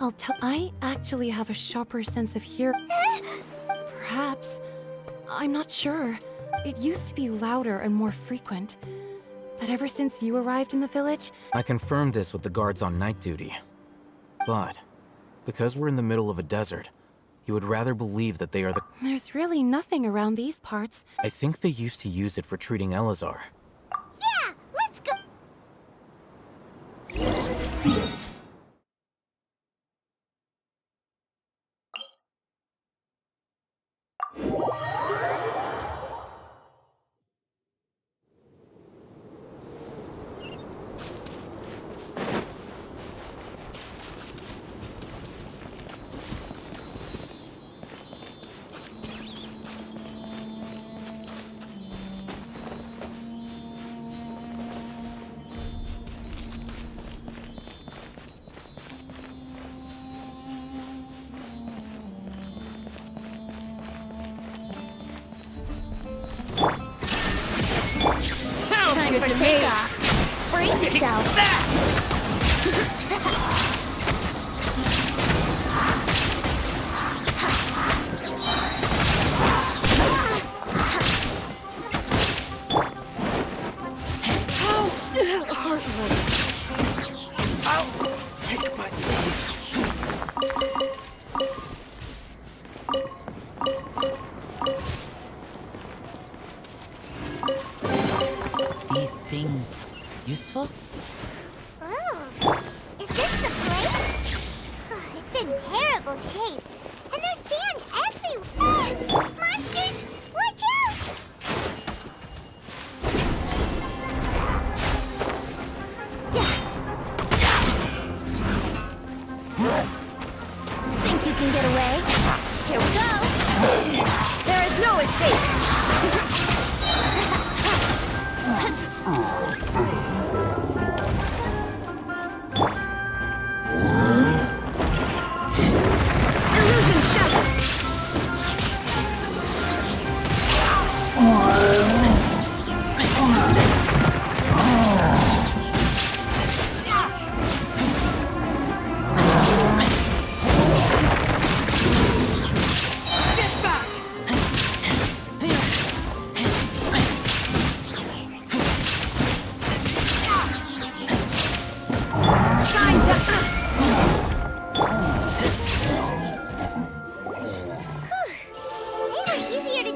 I'll tell... I actually have a sharper sense of hearing. Perhaps. I'm not sure. It used to be louder and more frequent. But ever since you arrived in the village... I confirmed this with the guards on night duty. But, because we're in the middle of a desert, you would rather believe that they are the... There's really nothing around these parts. I think they used to use it for treating Elazar. Yeah! Let's go! to take off. Brace yourself. These things useful? Oh, is this the place? It's in terrible shape. And there's sand everywhere. Monsters, watch out! Think you can get away? Here we go. There is no escape. Illusion shattered. They were easier to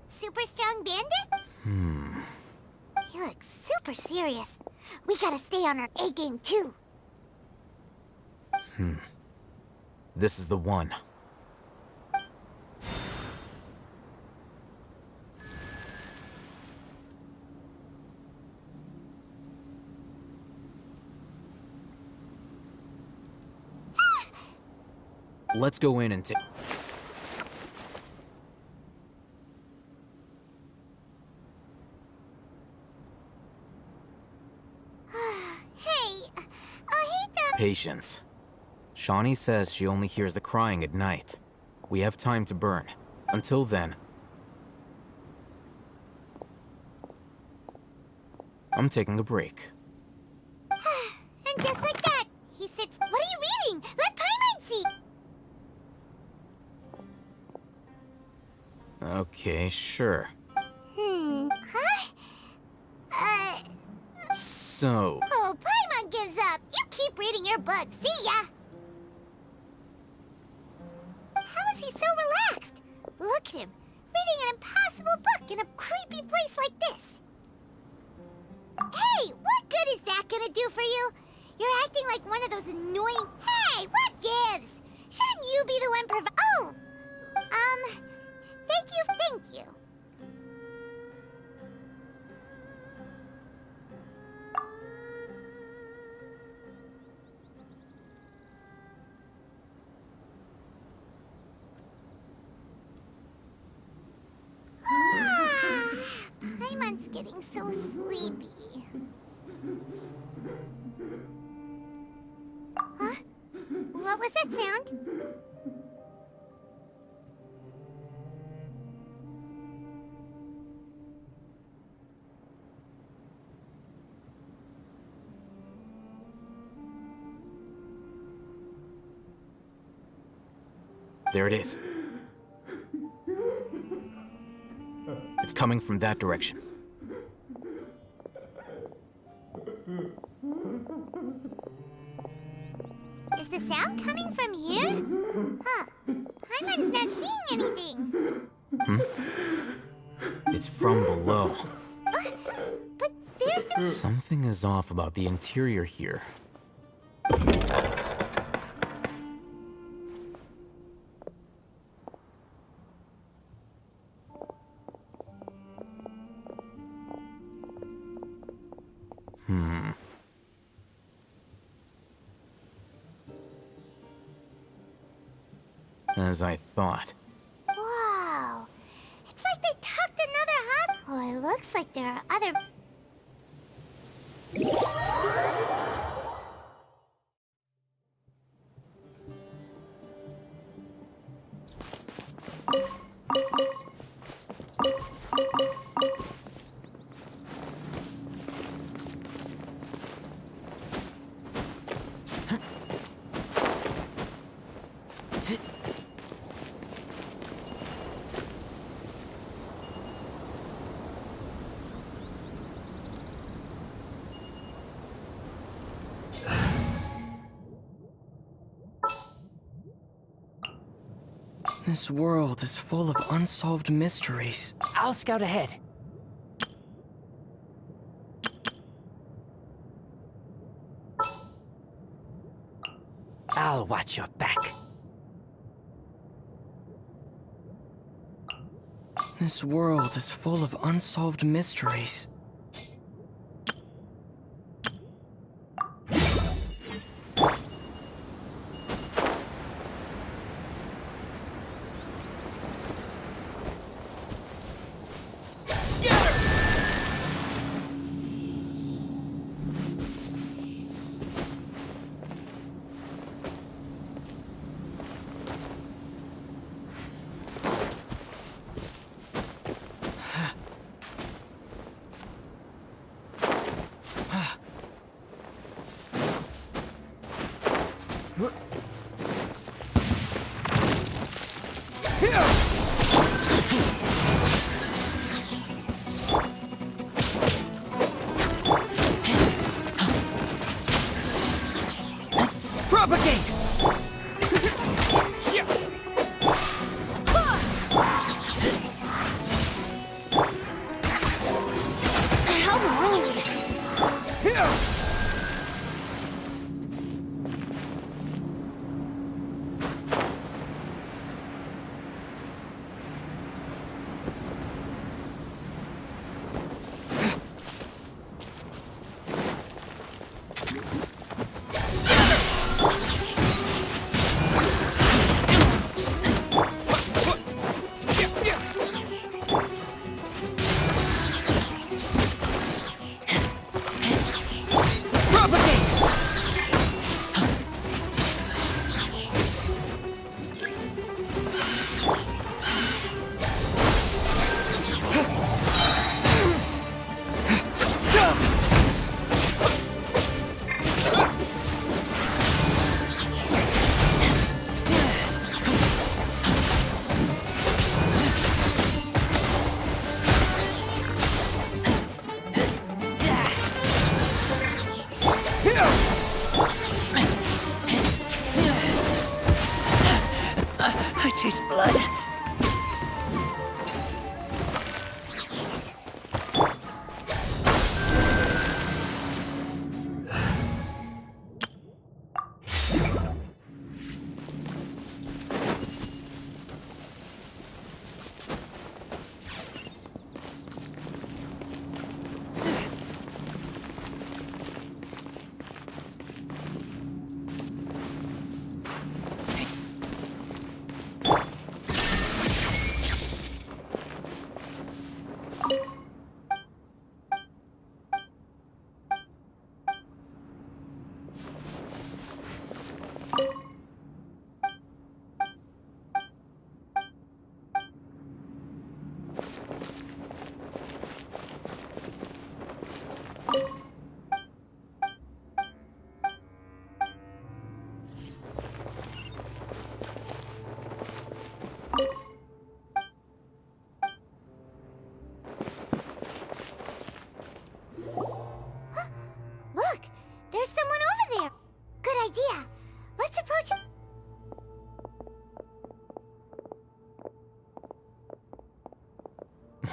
super strong bandit? He looks super serious. We gotta stay on our A game too. This is the one. Let's go in and take... Hey, I hate the... Patience. Shawnee says she only hears the crying at night. We have time to burn. Until then... I'm taking a break. And just like that, he sits... What are you reading? Let Paimon see! Okay, sure. Huh? So... Oh, Paimon gives up. You keep reading your book. See ya! How is he so relaxed? Look at him, reading an impossible book in a creepy place like this. Hey, what good is that gonna do for you? You're acting like one of those annoying... Hey, what gives? Shouldn't you be the one Oh! Thank you. Paimon's getting so sleepy. Huh? What was that sound? There it is. It's coming from that direction. Is the sound coming from here? Huh. Paimon's not seeing anything. It's from below. But there's the... Something is off about the interior here. As I thought. Wow. It's like they tucked another hut. Oh, it looks like there are other... This world is full of unsolved mysteries. I'll scout ahead. I'll watch your back. This world is full of unsolved mysteries. Propagate! How rude! I taste blood. Look! There's someone over there! Good idea. Let's approach him.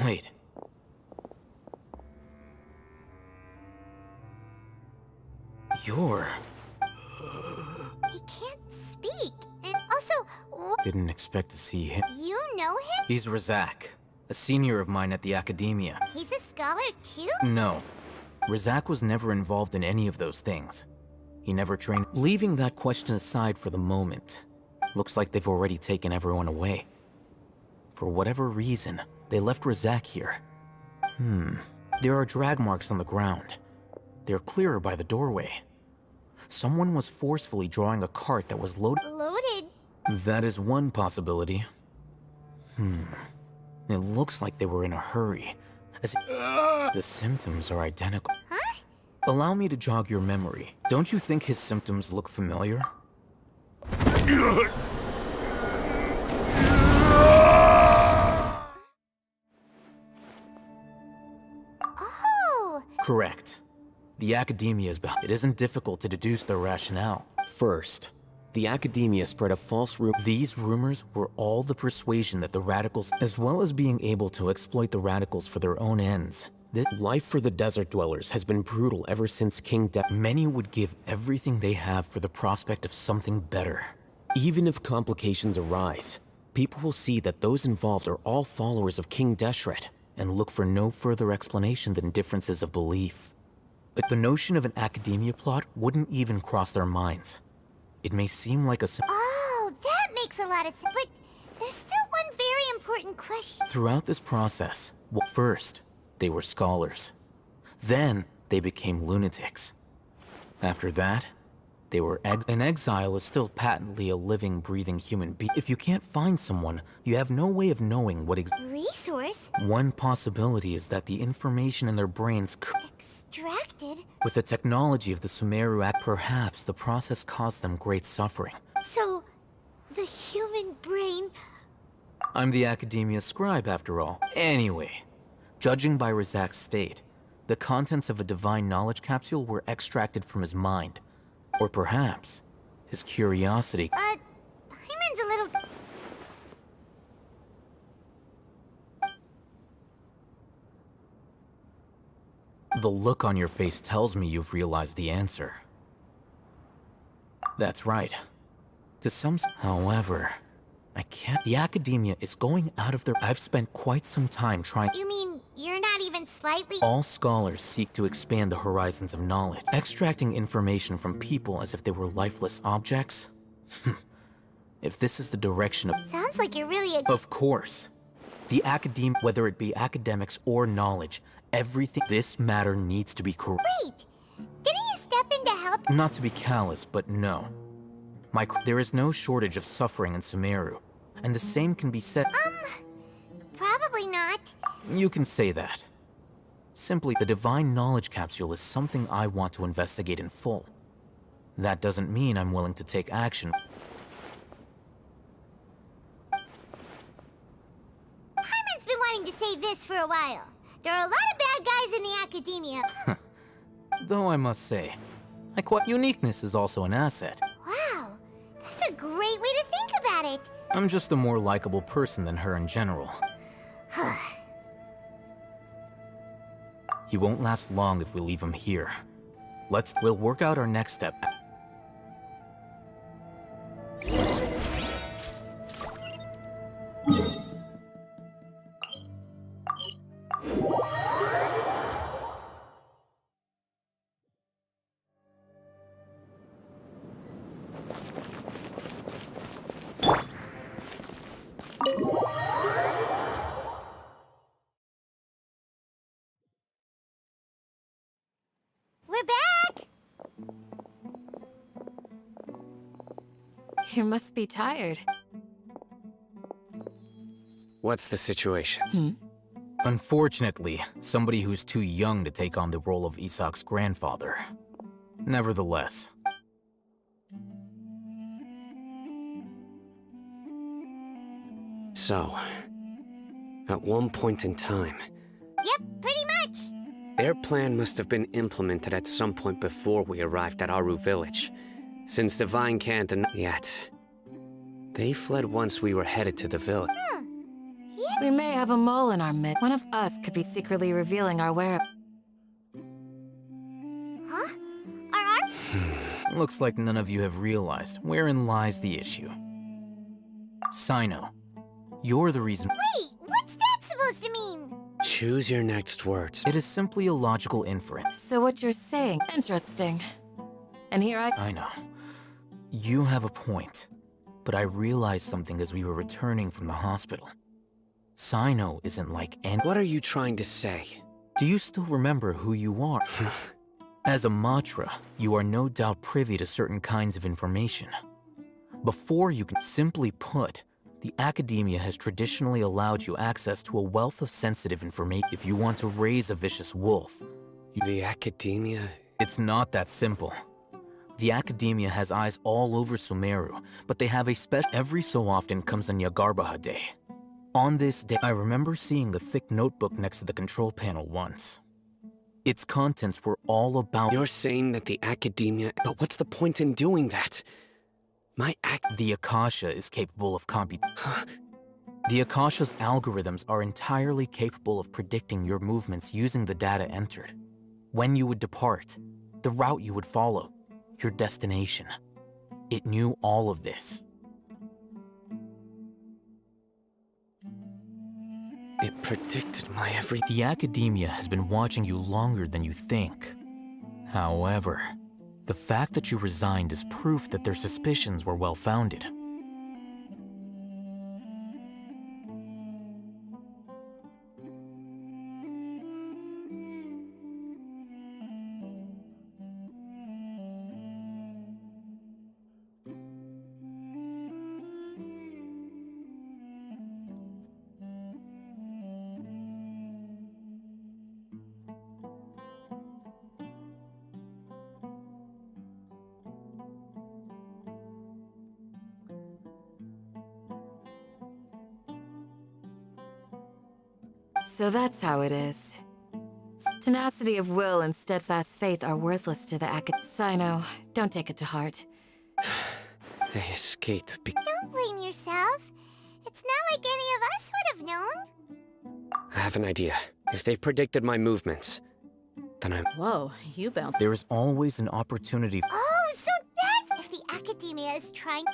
Wait. You're... He can't speak. And also, Didn't expect to see him. you know him? He's Razak, a senior of mine at the academia. He's a scholar too? No. Razak was never involved in any of those things. He never trained. Leaving that question aside for the moment, looks like they've already taken everyone away. For whatever reason, they left Razak here. There are drag marks on the ground. They're clearer by the doorway. Someone was forcefully drawing a cart that was loaded. Loaded? That is one possibility. It looks like they were in a hurry. As the symptoms are identical. Huh? Allow me to jog your memory. Don't you think his symptoms look familiar? Oh! Correct. The Academia is behind. It isn't difficult to deduce their rationale. First, the Academia spread a false rumor. These rumors were all the persuasion that the Radicals, as well as being able to exploit the Radicals for their own ends. The life for the desert dwellers has been brutal ever since Many would give everything they have for the prospect of something better. Even if complications arise, people will see that those involved are all followers of King Deshret and look for no further explanation than differences of belief. But the notion of an Academia plot wouldn't even cross their minds. It may seem like a... Oh, that makes a lot of sense. But there's still one very important question. Throughout this process, first, they were scholars. Then, they became lunatics. After that, they were an exile is still patently a living, breathing human being. If you can't find someone, you have no way of knowing what Resource? One possibility is that the information in their brains Extracted? With the technology of the Sumeru Act, perhaps the process caused them great suffering. So, the human brain... I'm the Academia scribe, after all. Anyway, judging by Razak's state, the contents of a divine knowledge capsule were extracted from his mind. Or perhaps, his curiosity... Hyman's a little... The look on your face tells me you've realized the answer. That's right. To some... However, I can't... The Academia is going out of their... I've spent quite some time trying... You mean you're not even slightly... All scholars seek to expand the horizons of knowledge. Extracting information from people as if they were lifeless objects? If this is the direction of... Sounds like you're really a... Of course. The Academia, whether it be academics or knowledge, everything... This matter needs to be correct. Wait! Didn't you step in to help? Not to be callous, but no. There is no shortage of suffering in Sumeru, and the same can be said... Probably not. You can say that. Simply, the divine knowledge capsule is something I want to investigate in full. That doesn't mean I'm willing to take action. Hyman's been wanting to say this for a while. There are a lot of bad guys in the Academia. Though I must say, uniqueness is also an asset. Wow, that's a great way to think about it. I'm just a more likable person than her in general. He won't last long if we leave him here. We'll work out our next step. We're back! You must be tired. What's the situation? Unfortunately, somebody who's too young to take on the role of Isak's grandfather. Nevertheless. So, at one point in time... Yep, pretty much. Their plan must have been implemented at some point before we arrived at Aru village, since Divine can't yet. They fled once we were headed to the village. Yeah. We may have a mole in our midst. One of us could be secretly revealing our whereabouts. Huh? Our... Looks like none of you have realized wherein lies the issue. Sino, you're the reason... Wait, what's that supposed to mean? Choose your next words. It is simply a logical inference. So what you're saying, interesting. And here I know. You have a point. But I realized something as we were returning from the hospital. Sino isn't like any... What are you trying to say? Do you still remember who you are? As a Matra, you are no doubt privy to certain kinds of information. Before you can... Simply put, the Academia has traditionally allowed you access to a wealth of sensitive information. If you want to raise a vicious wolf... The Academia It's not that simple. The Academia has eyes all over Sumeru, but they have a special every so often comes a Nyagarbaha day. On this day, I remember seeing a thick notebook next to the control panel once. Its contents were all about— You're saying that the Academia... But what's the point in doing that? The Akasha is capable of The Akasha's algorithms are entirely capable of predicting your movements using the data entered. When you would depart, the route you would follow, your destination. It knew all of this. It predicted my every... The Academia has been watching you longer than you think. However, the fact that you resigned is proof that their suspicions were well-founded. So that's how it is. Tenacity of will and steadfast faith are worthless to the Sino, don't take it to heart. They escaped Don't blame yourself. It's not like any of us would have known. I have an idea. If they predicted my movements, then I'm... Whoa, you bounced. There is always an opportunity. Oh, so that's if the Academia is trying...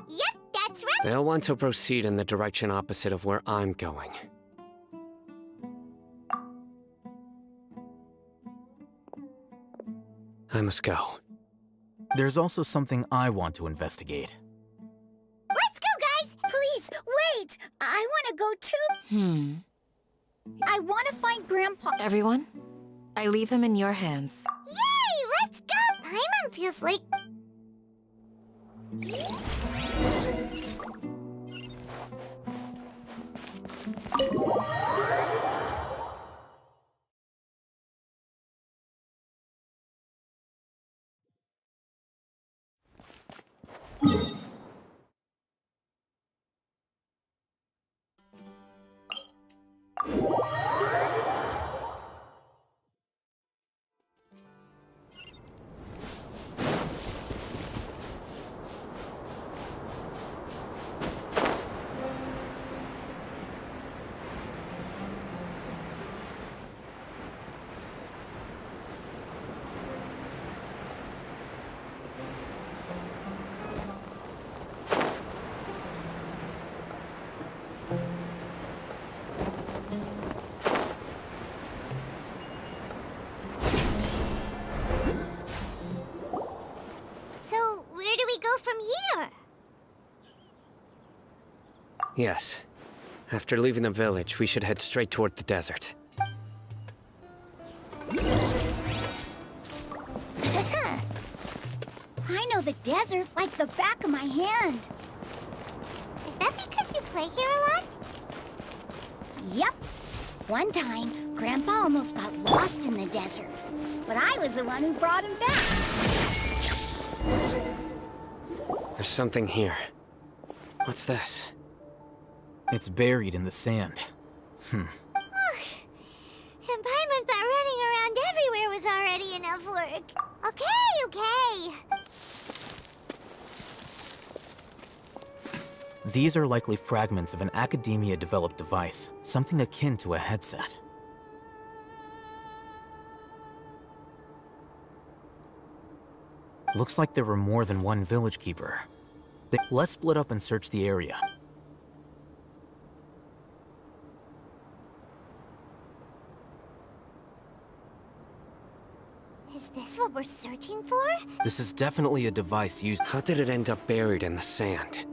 Yep, that's right. They'll want to proceed in the direction opposite of where I'm going. I must go. There's also something I want to investigate. Let's go, guys! Please, wait! I want to go too. I want to find Grandpa. Everyone, I leave him in your hands. Yay! Let's go! Paimon feels like... So, where do we go from here? Yes. After leaving the village, we should head straight toward the desert. I know the desert like the back of my hand. Is that because you play here a lot? Yep. One time, Grandpa almost got lost in the desert, but I was the one who brought him back. There's something here. What's this? It's buried in the sand. And Paimon thought running around everywhere was already enough work. Okay. These are likely fragments of an Academia-developed device, something akin to a headset. Looks like there were more than one village keeper. Let's split up and search the area. Is this what we're searching for? This is definitely a device used— How did it end up buried in the sand?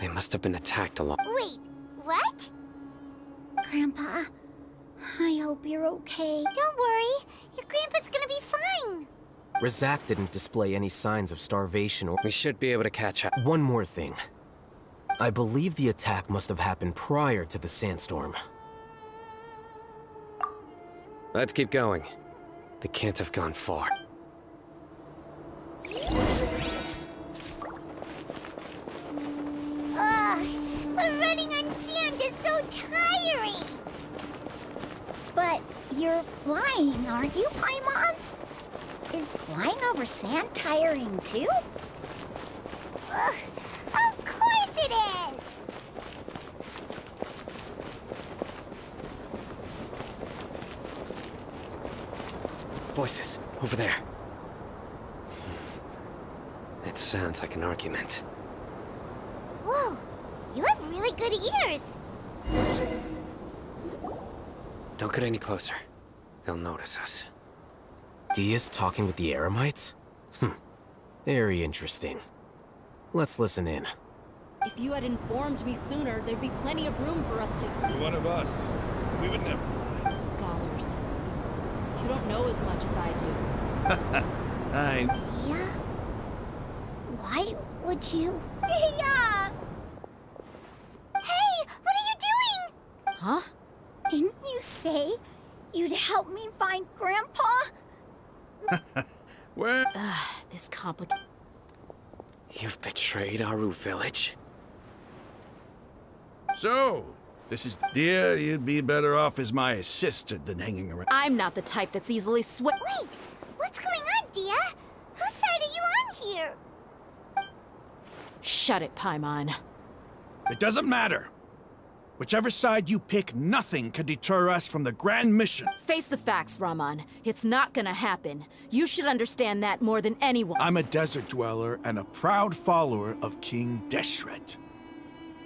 They must have been attacked along... Wait, what? Grandpa, I hope you're okay. Don't worry. Your grandpa's gonna be fine. Razak didn't display any signs of starvation or— We should be able to catch up. One more thing. I believe the attack must have happened prior to the sandstorm. Let's keep going. They can't have gone far. Ugh, but running on sand is so tiring. But you're flying, aren't you, Paimon? Is flying over sand tiring too? Ugh, of course it is. Voices, over there. It sounds like an argument. Whoa, you have really good ears. Don't get any closer. They'll notice us. Dia's talking with the Eremites? Very interesting. Let's listen in. If you had informed me sooner, there'd be plenty of room for us to... You're one of us. We would never... Scholars. You don't know as much as I do. Dia? Why would you? Dia! Hey, what are you doing? Huh? Didn't you say you'd help me find Grandpa? Where? This complicated... You've betrayed Aru village? So, this is... Dear, you'd be better off as my assistant than hanging around. I'm not the type that's easily Wait, what's going on, Dia? Whose side are you on here? Shut it, Paimon. It doesn't matter. Whichever side you pick, nothing can deter us from the grand mission. Face the facts, Raman. It's not gonna happen. You should understand that more than anyone. I'm a desert dweller and a proud follower of King Deshret.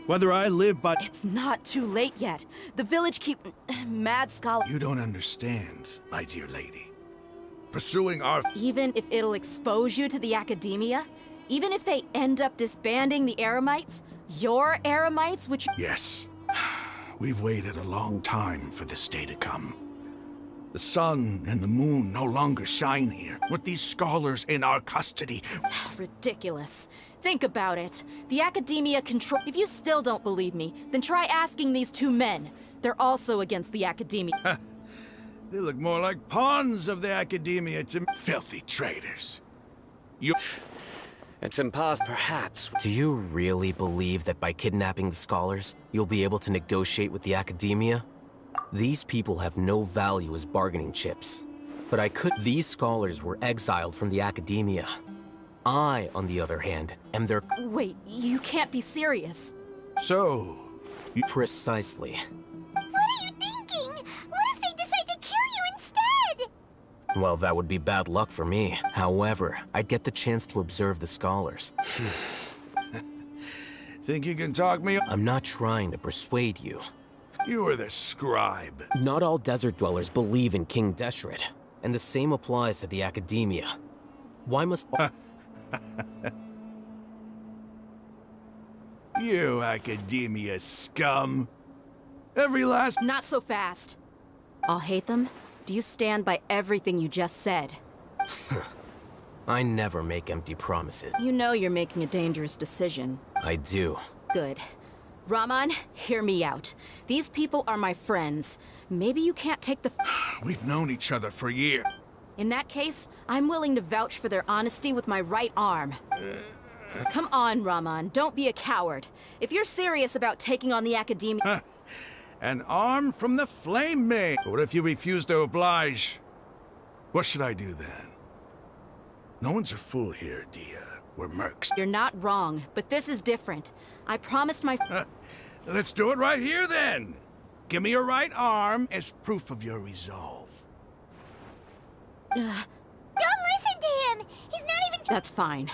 Whether I live by... It's not too late yet. The village keep... Mad scholar... You don't understand, my dear lady. Pursuing our... Even if it'll expose you to the academia, even if they end up disbanding the Eremites, your Eremites, which... Yes. We've waited a long time for this day to come. The sun and the moon no longer shine here. With these scholars in our custody... Ridiculous. Think about it. The academia control... If you still don't believe me, then try asking these two men. They're also against the academia. They look more like pawns of the academia to me. Filthy traitors. You... It's impossible, perhaps. Do you really believe that by kidnapping the scholars, you'll be able to negotiate with the academia? These people have no value as bargaining chips. But I could... These scholars were exiled from the academia. I, on the other hand, am their... Wait, you can't be serious. So... Precisely. What are you thinking? What if they decide to kill you instead? Well, that would be bad luck for me. However, I'd get the chance to observe the scholars. Think you can talk me? I'm not trying to persuade you. You are the scribe. Not all desert dwellers believe in King Deshret, and the same applies to the academia. Why must... You academia scum. Every last... Not so fast. I'll hate them. Do you stand by everything you just said? I never make empty promises. You know you're making a dangerous decision. I do. Good. Raman, hear me out. These people are my friends. Maybe you can't take the... We've known each other for years. In that case, I'm willing to vouch for their honesty with my right arm. Come on, Raman, don't be a coward. If you're serious about taking on the academia... An arm from the flame maid. What if you refuse to oblige? What should I do then? No one's a fool here, Dia. We're mercs. You're not wrong, but this is different. I promised my... Let's do it right here then. Give me your right arm as proof of your resolve. Don't listen to him! He's not even... That's fine.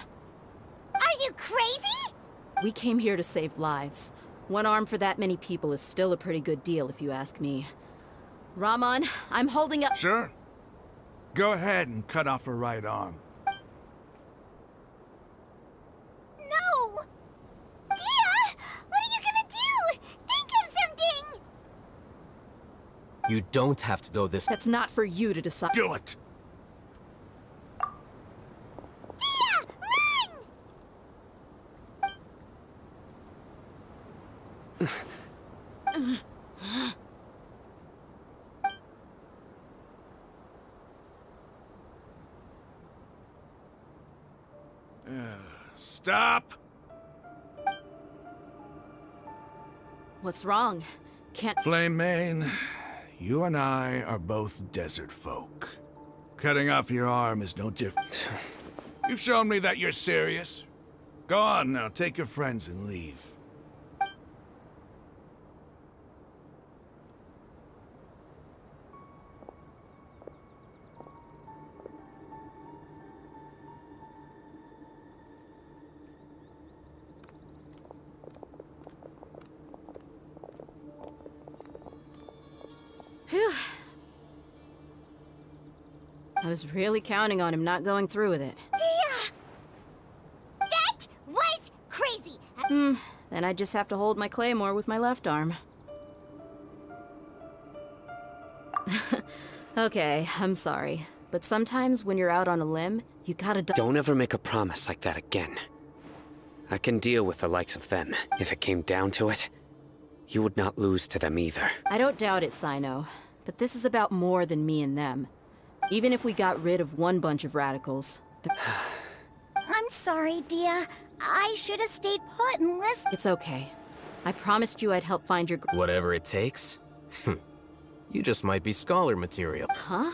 Are you crazy? We came here to save lives. One arm for that many people is still a pretty good deal, if you ask me. Raman, I'm holding up... Sure. Go ahead and cut off her right arm. No! Dia! What are you gonna do? Think of something! You don't have to go this... That's not for you to decide. Do it! Dia! Run! Stop! What's wrong? Can't. Flame Mane, you and I are both desert folk. Cutting off your arm is no different. You've shown me that you're serious. Go on now, take your friends and leave. Phew. I was really counting on him not going through with it. Dia! That was crazy! Then I just have to hold my claymore with my left arm. Okay, I'm sorry. But sometimes when you're out on a limb, you gotta Don't ever make a promise like that again. I can deal with the likes of them. If it came down to it, you would not lose to them either. I don't doubt it, Sino. But this is about more than me and them. Even if we got rid of one bunch of radicals... I'm sorry, Dia. I should have stayed put and listened. It's okay. I promised you I'd help find your... Whatever it takes? You just might be scholar material. Huh?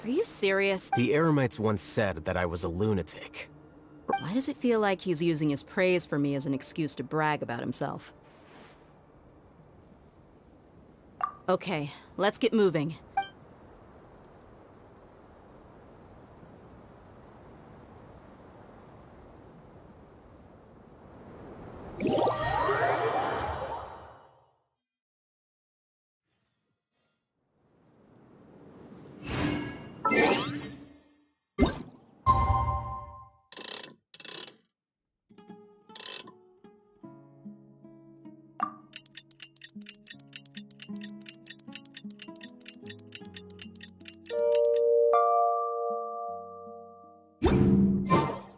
Are you serious? The Eremites once said that I was a lunatic. Why does it feel like he's using his praise for me as an excuse to brag about himself? Okay, let's get moving.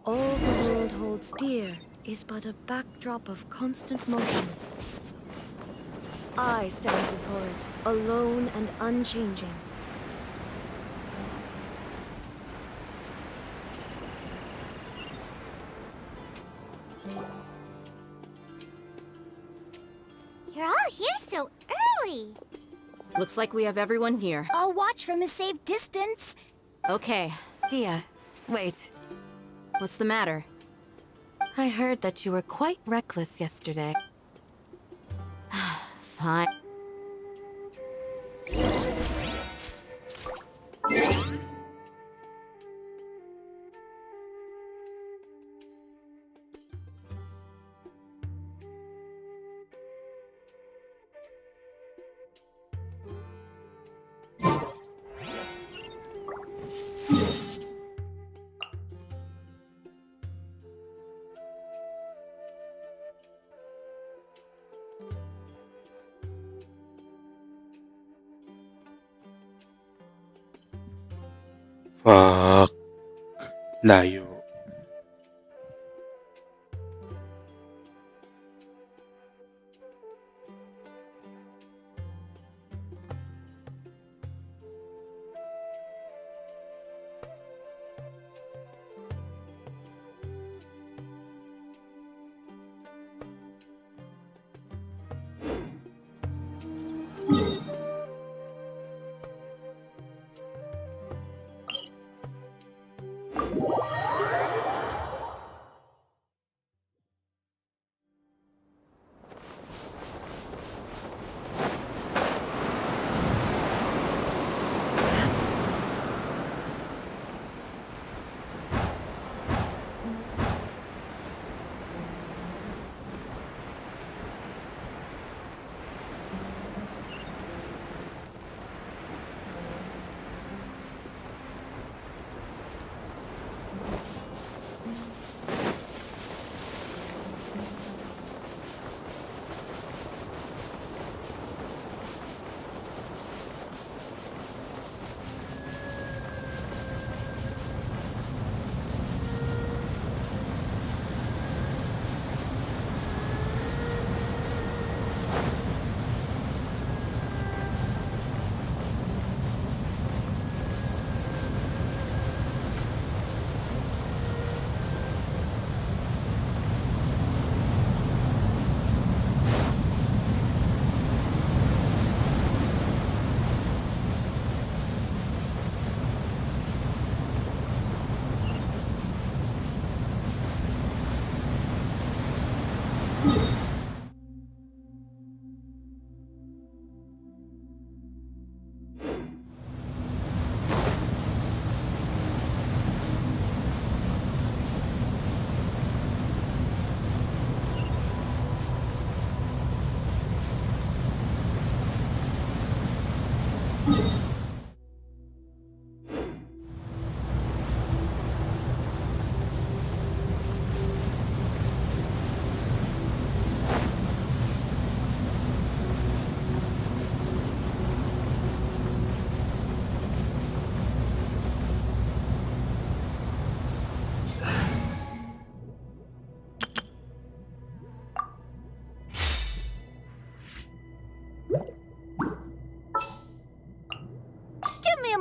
All the world holds dear is but a backdrop of constant motion. I stand before it, alone and unchanging. You're all here so early. Looks like we have everyone here. I'll watch from a safe distance. Okay. Dia, wait. What's the matter? I heard that you were quite reckless yesterday. Fine. Fuck. Layo.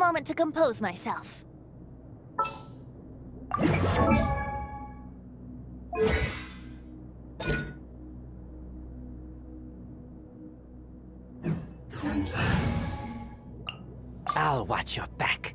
moment to compose myself. I'll watch your back.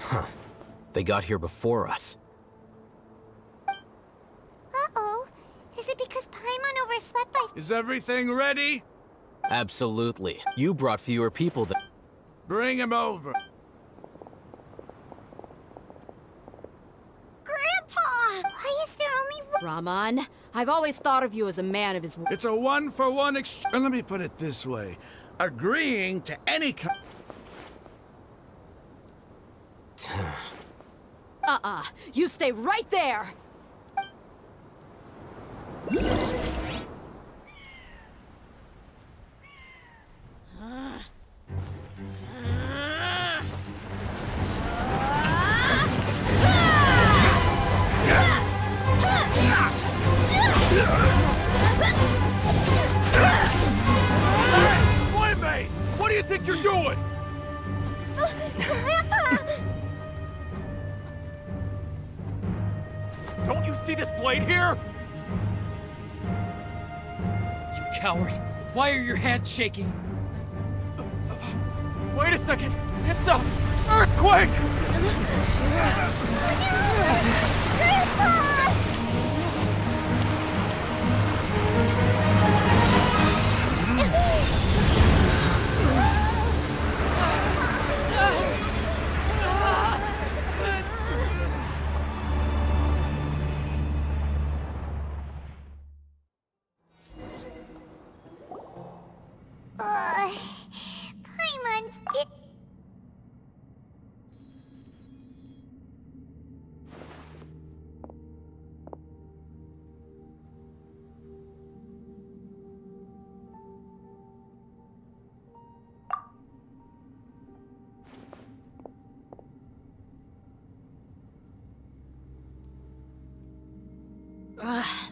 Huh. They got here before us. Uh-oh. Is it because Paimon overslept by... Is everything ready? Absolutely. You brought fewer people than... Bring him over. Grandpa! Why is there only one... Raman, I've always thought of you as a man of his word. It's a one-for-one exchange. Let me put it this way. Agreeing to any kind... You stay right there! Boy, what do you think you're doing? Grandpa! Don't you see this blade here? You coward! Why are your hands shaking? Wait a second! It's a earthquake! Paimon did...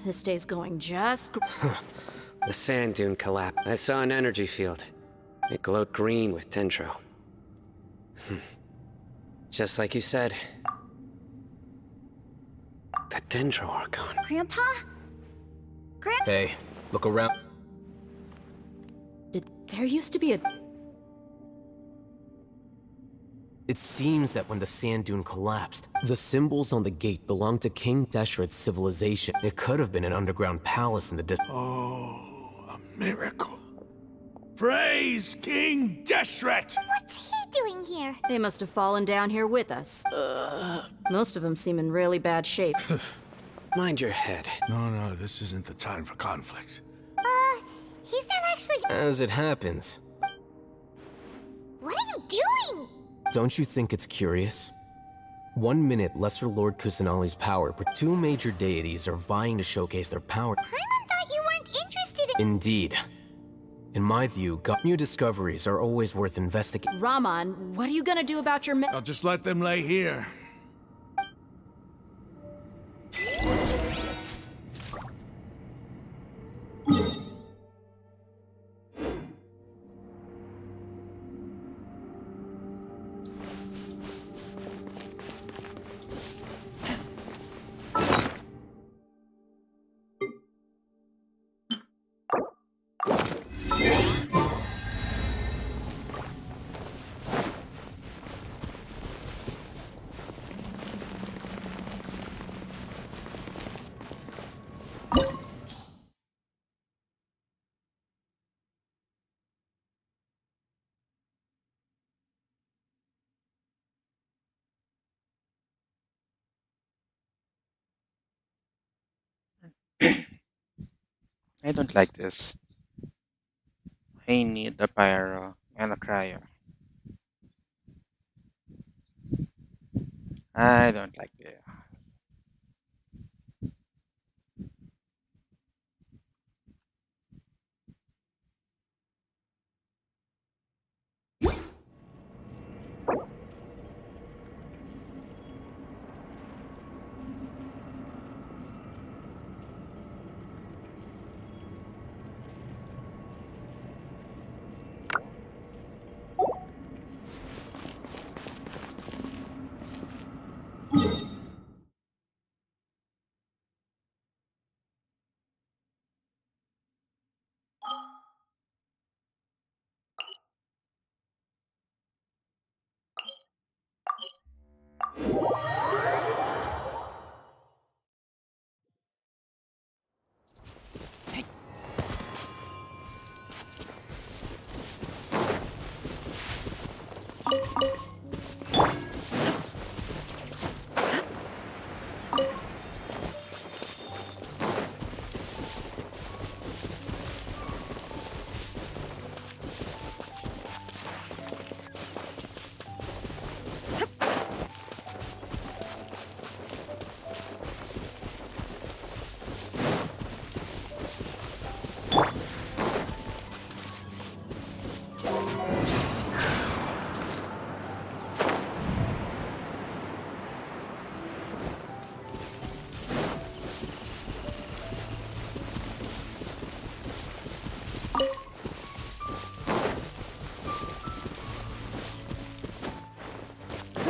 This day's going just... The sand dune collapsed. I saw an energy field. It glowed green with dendro. Just like you said. The dendro Archon. Grandpa? Hey, look around. There used to be a... It seems that when the sand dune collapsed, the symbols on the gate belonged to King Deshret's civilization. It could have been an underground palace in the Oh, a miracle. Praise King Deshret! What's he doing here? They must have fallen down here with us. Most of them seem in really bad shape. Mind your head. No, this isn't the time for conflict. He's not actually... As it happens, What are you doing? don't you think it's curious? 1 minute, Lesser Lord Kusanali's power, but two major deities are vying to showcase their power. Paimon thought you weren't interested in... Indeed. In my view, new discoveries are always worth investigating. Raman, what are you gonna do about your I'll just let them lay here. I don't like this. I need a pyro and a cryo. I don't like this.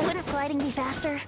Wouldn't gliding be faster?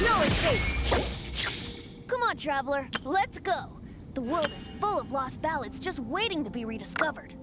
No escape! Come on, traveler, let's go! The world is full of lost ballads just waiting to be rediscovered.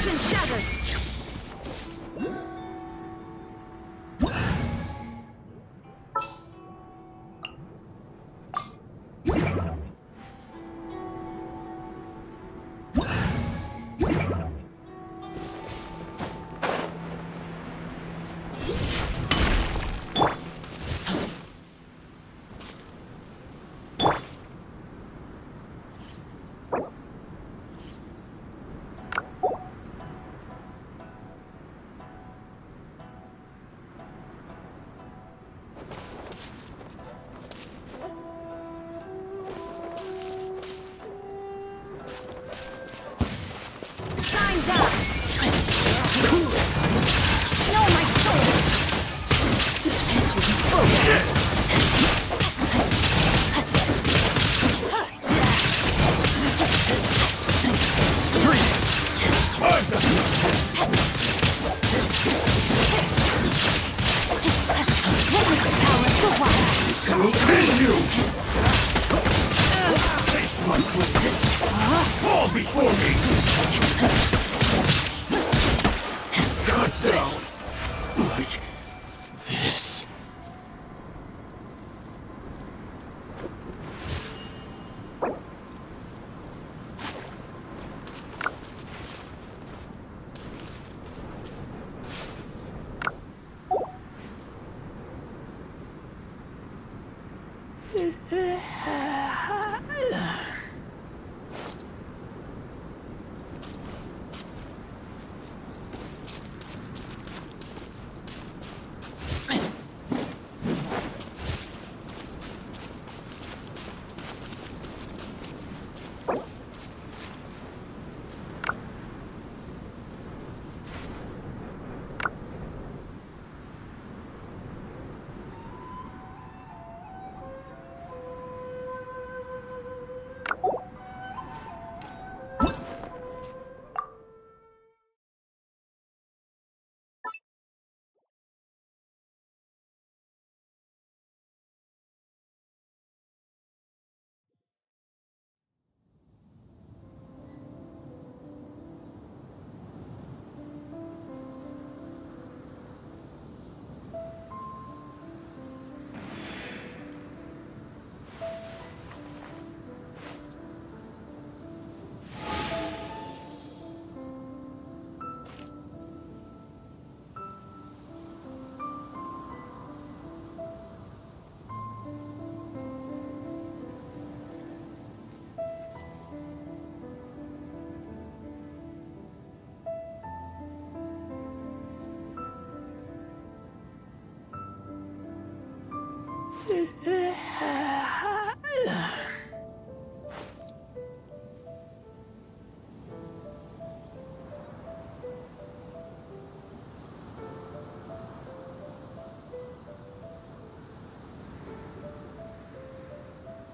Illusion shattered! Fall before me! God's down! Like this.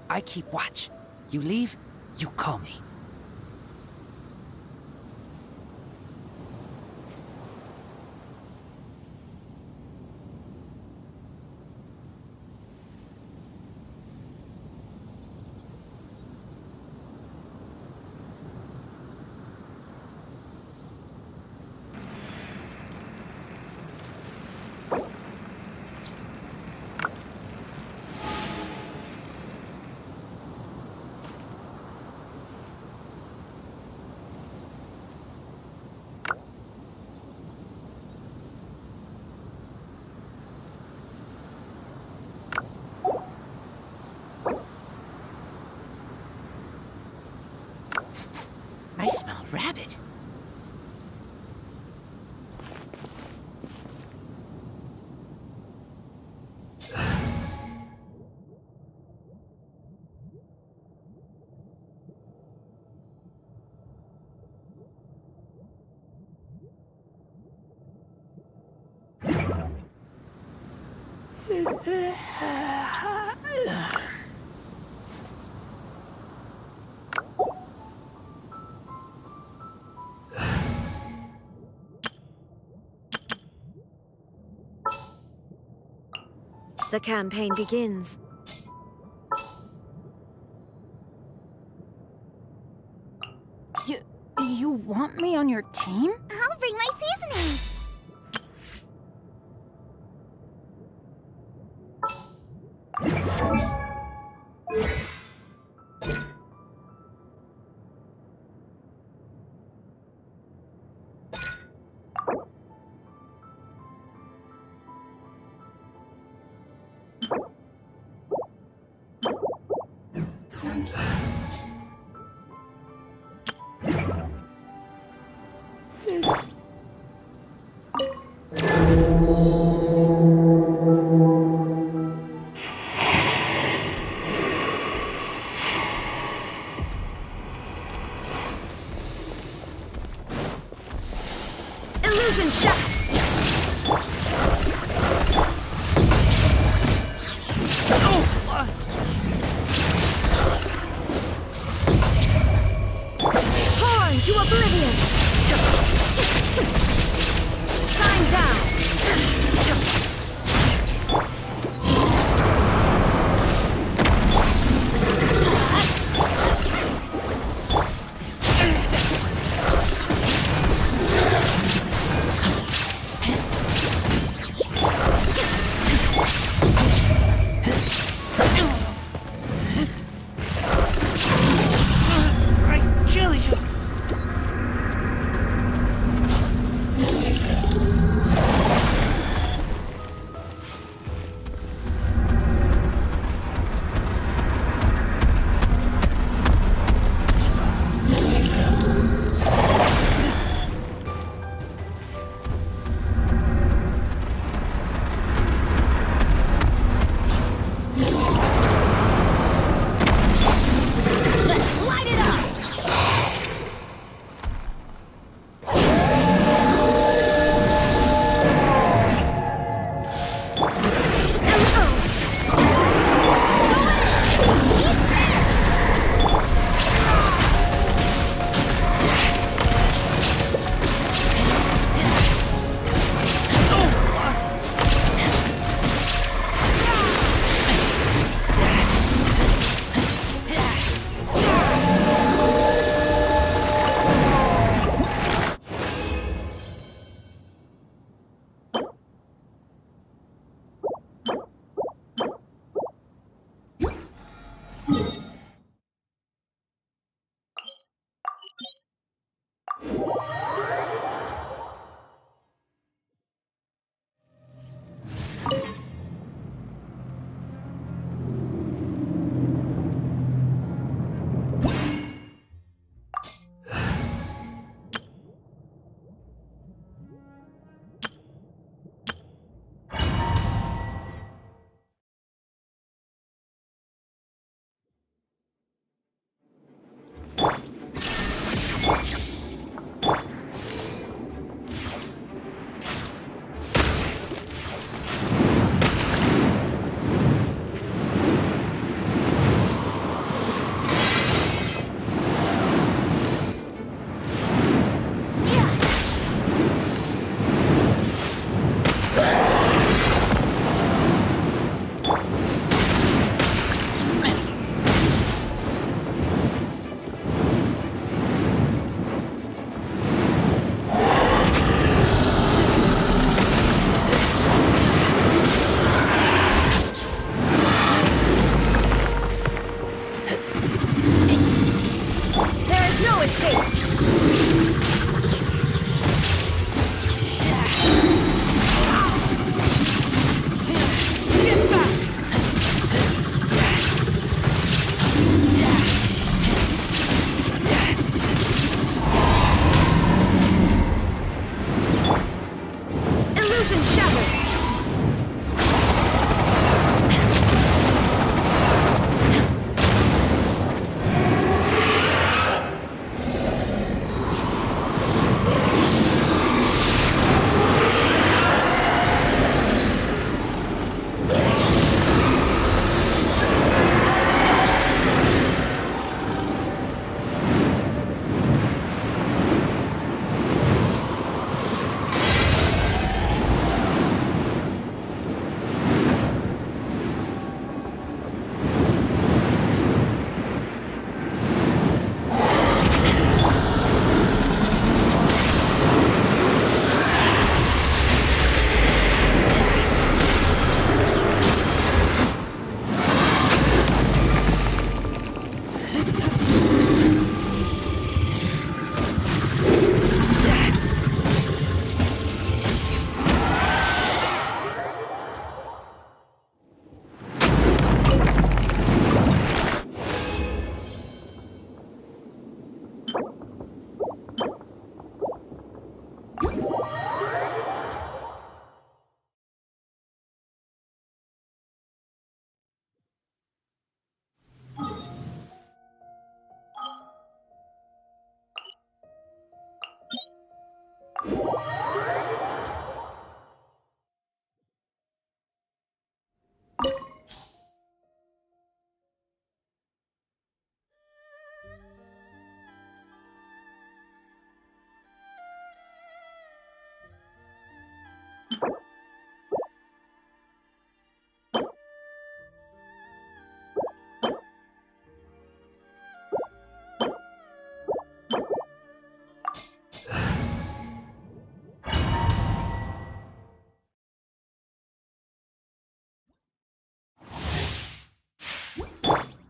I keep watch. You leave, you call me. I smell rabbit. The campaign begins. You want me on your team? I'll bring my seasonings. Illusion shot! Horn to oblivion! Time down!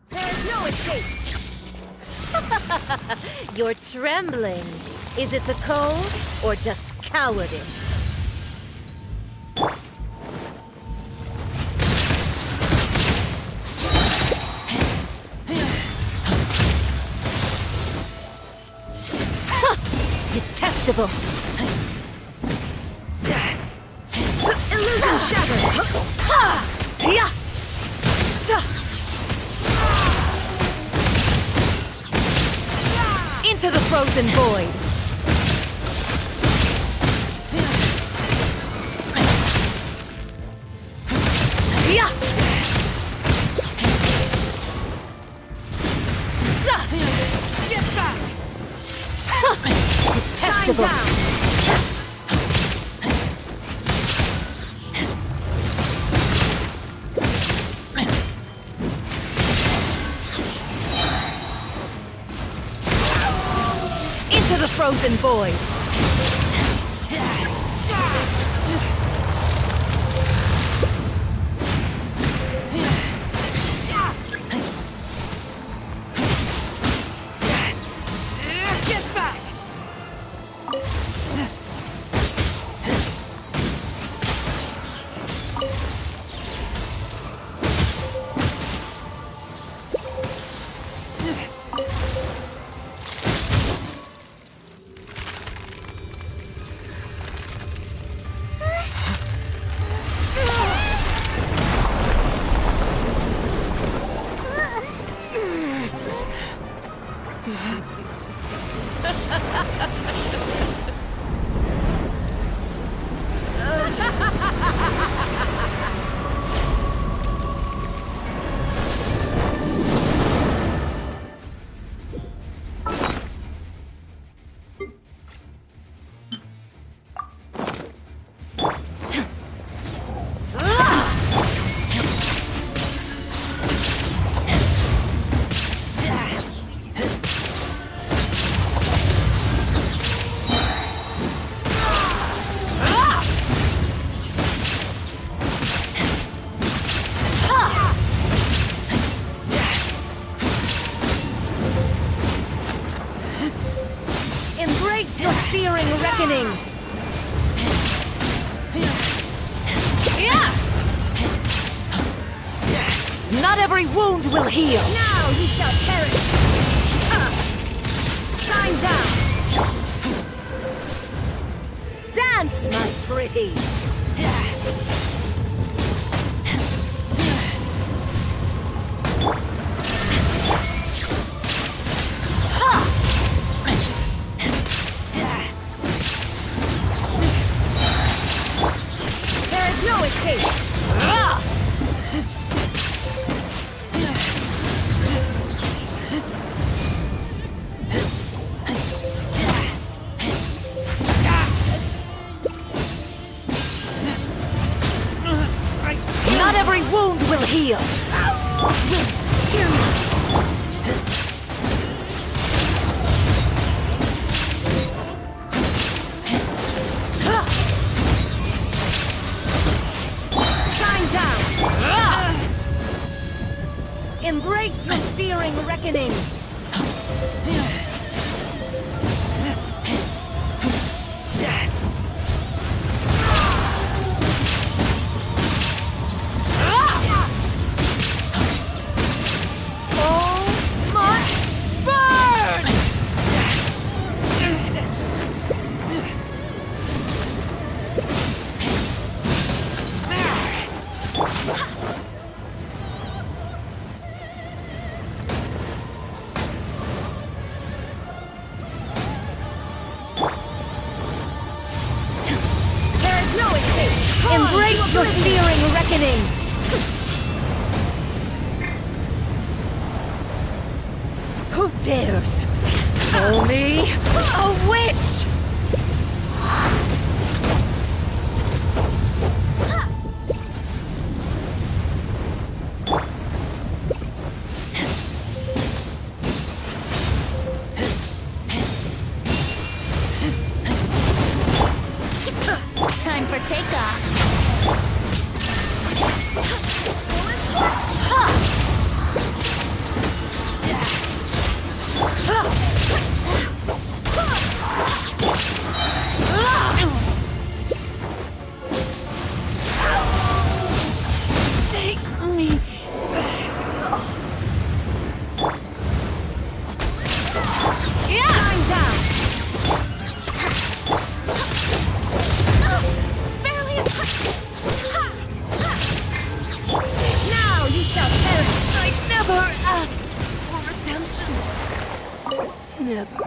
There's no escape! You're trembling. Is it the cold or just cowardice? Detestable! Illusion shattered! Into the frozen void! Get back! Detestable! Into the frozen void! Get back! Embrace your searing reckoning! Not every wound will heal! Now you shall perish! Shine down! Dance, my pretties! There's no escape! Not every wound will heal! Wind, hear me! Shine down! Embrace your searing reckoning! Embrace your searing reckoning! Who dares call me a witch? Time for takeoff. Take me. I'm down. Now you shall perish. I never asked for redemption. Never.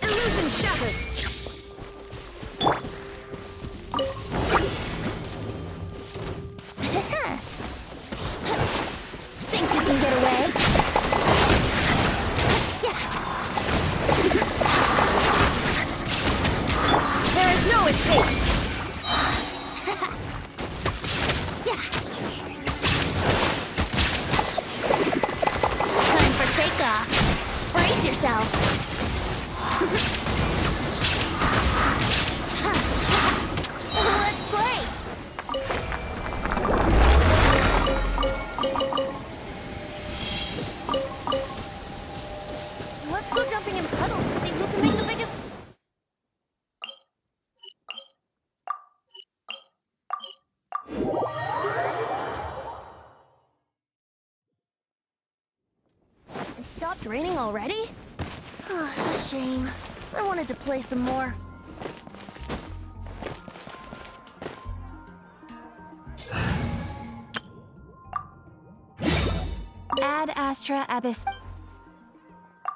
Illusion shattered. Think you can get away? There is no escape. Time for takeoff. Brace yourself. Let's play. Let's go jumping in puddles and see who can make the biggest. It stopped raining already? A shame. I wanted to play some more. Ad Astra Abyss.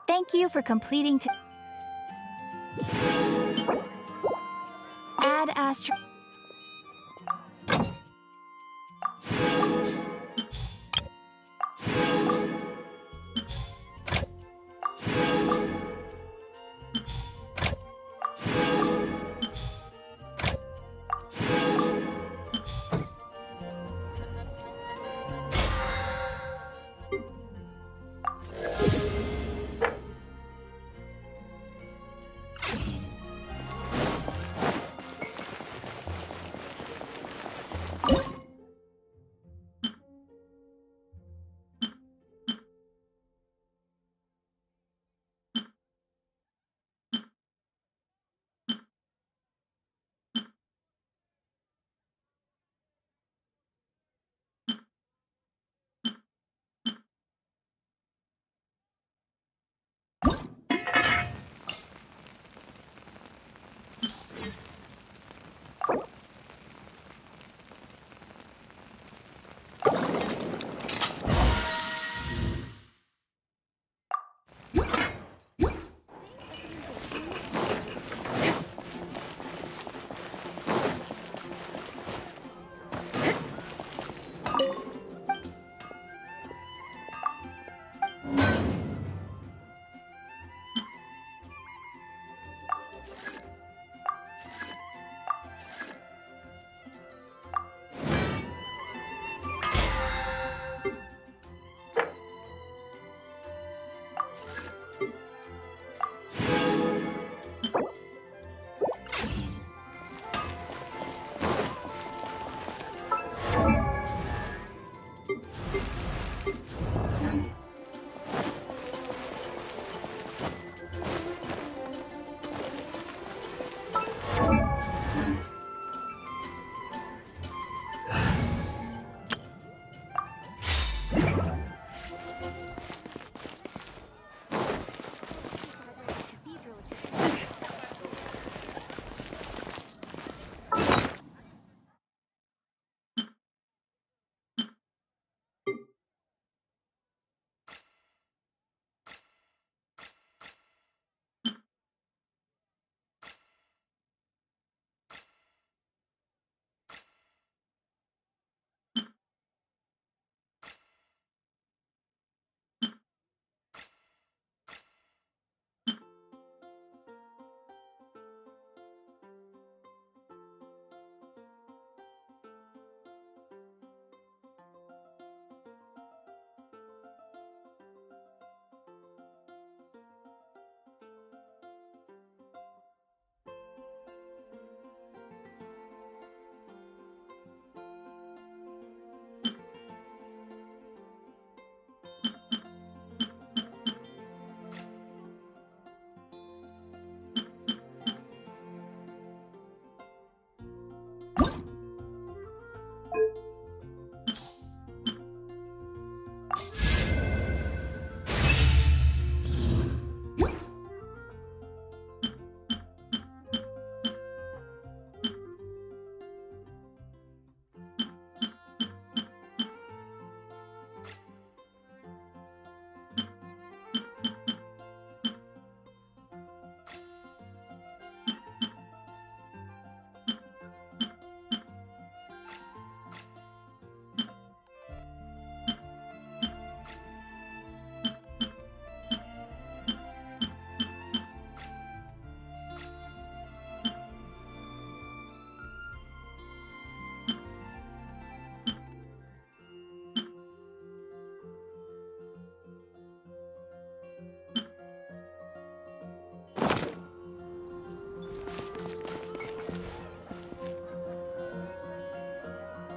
Thank you for completing Ad Astra.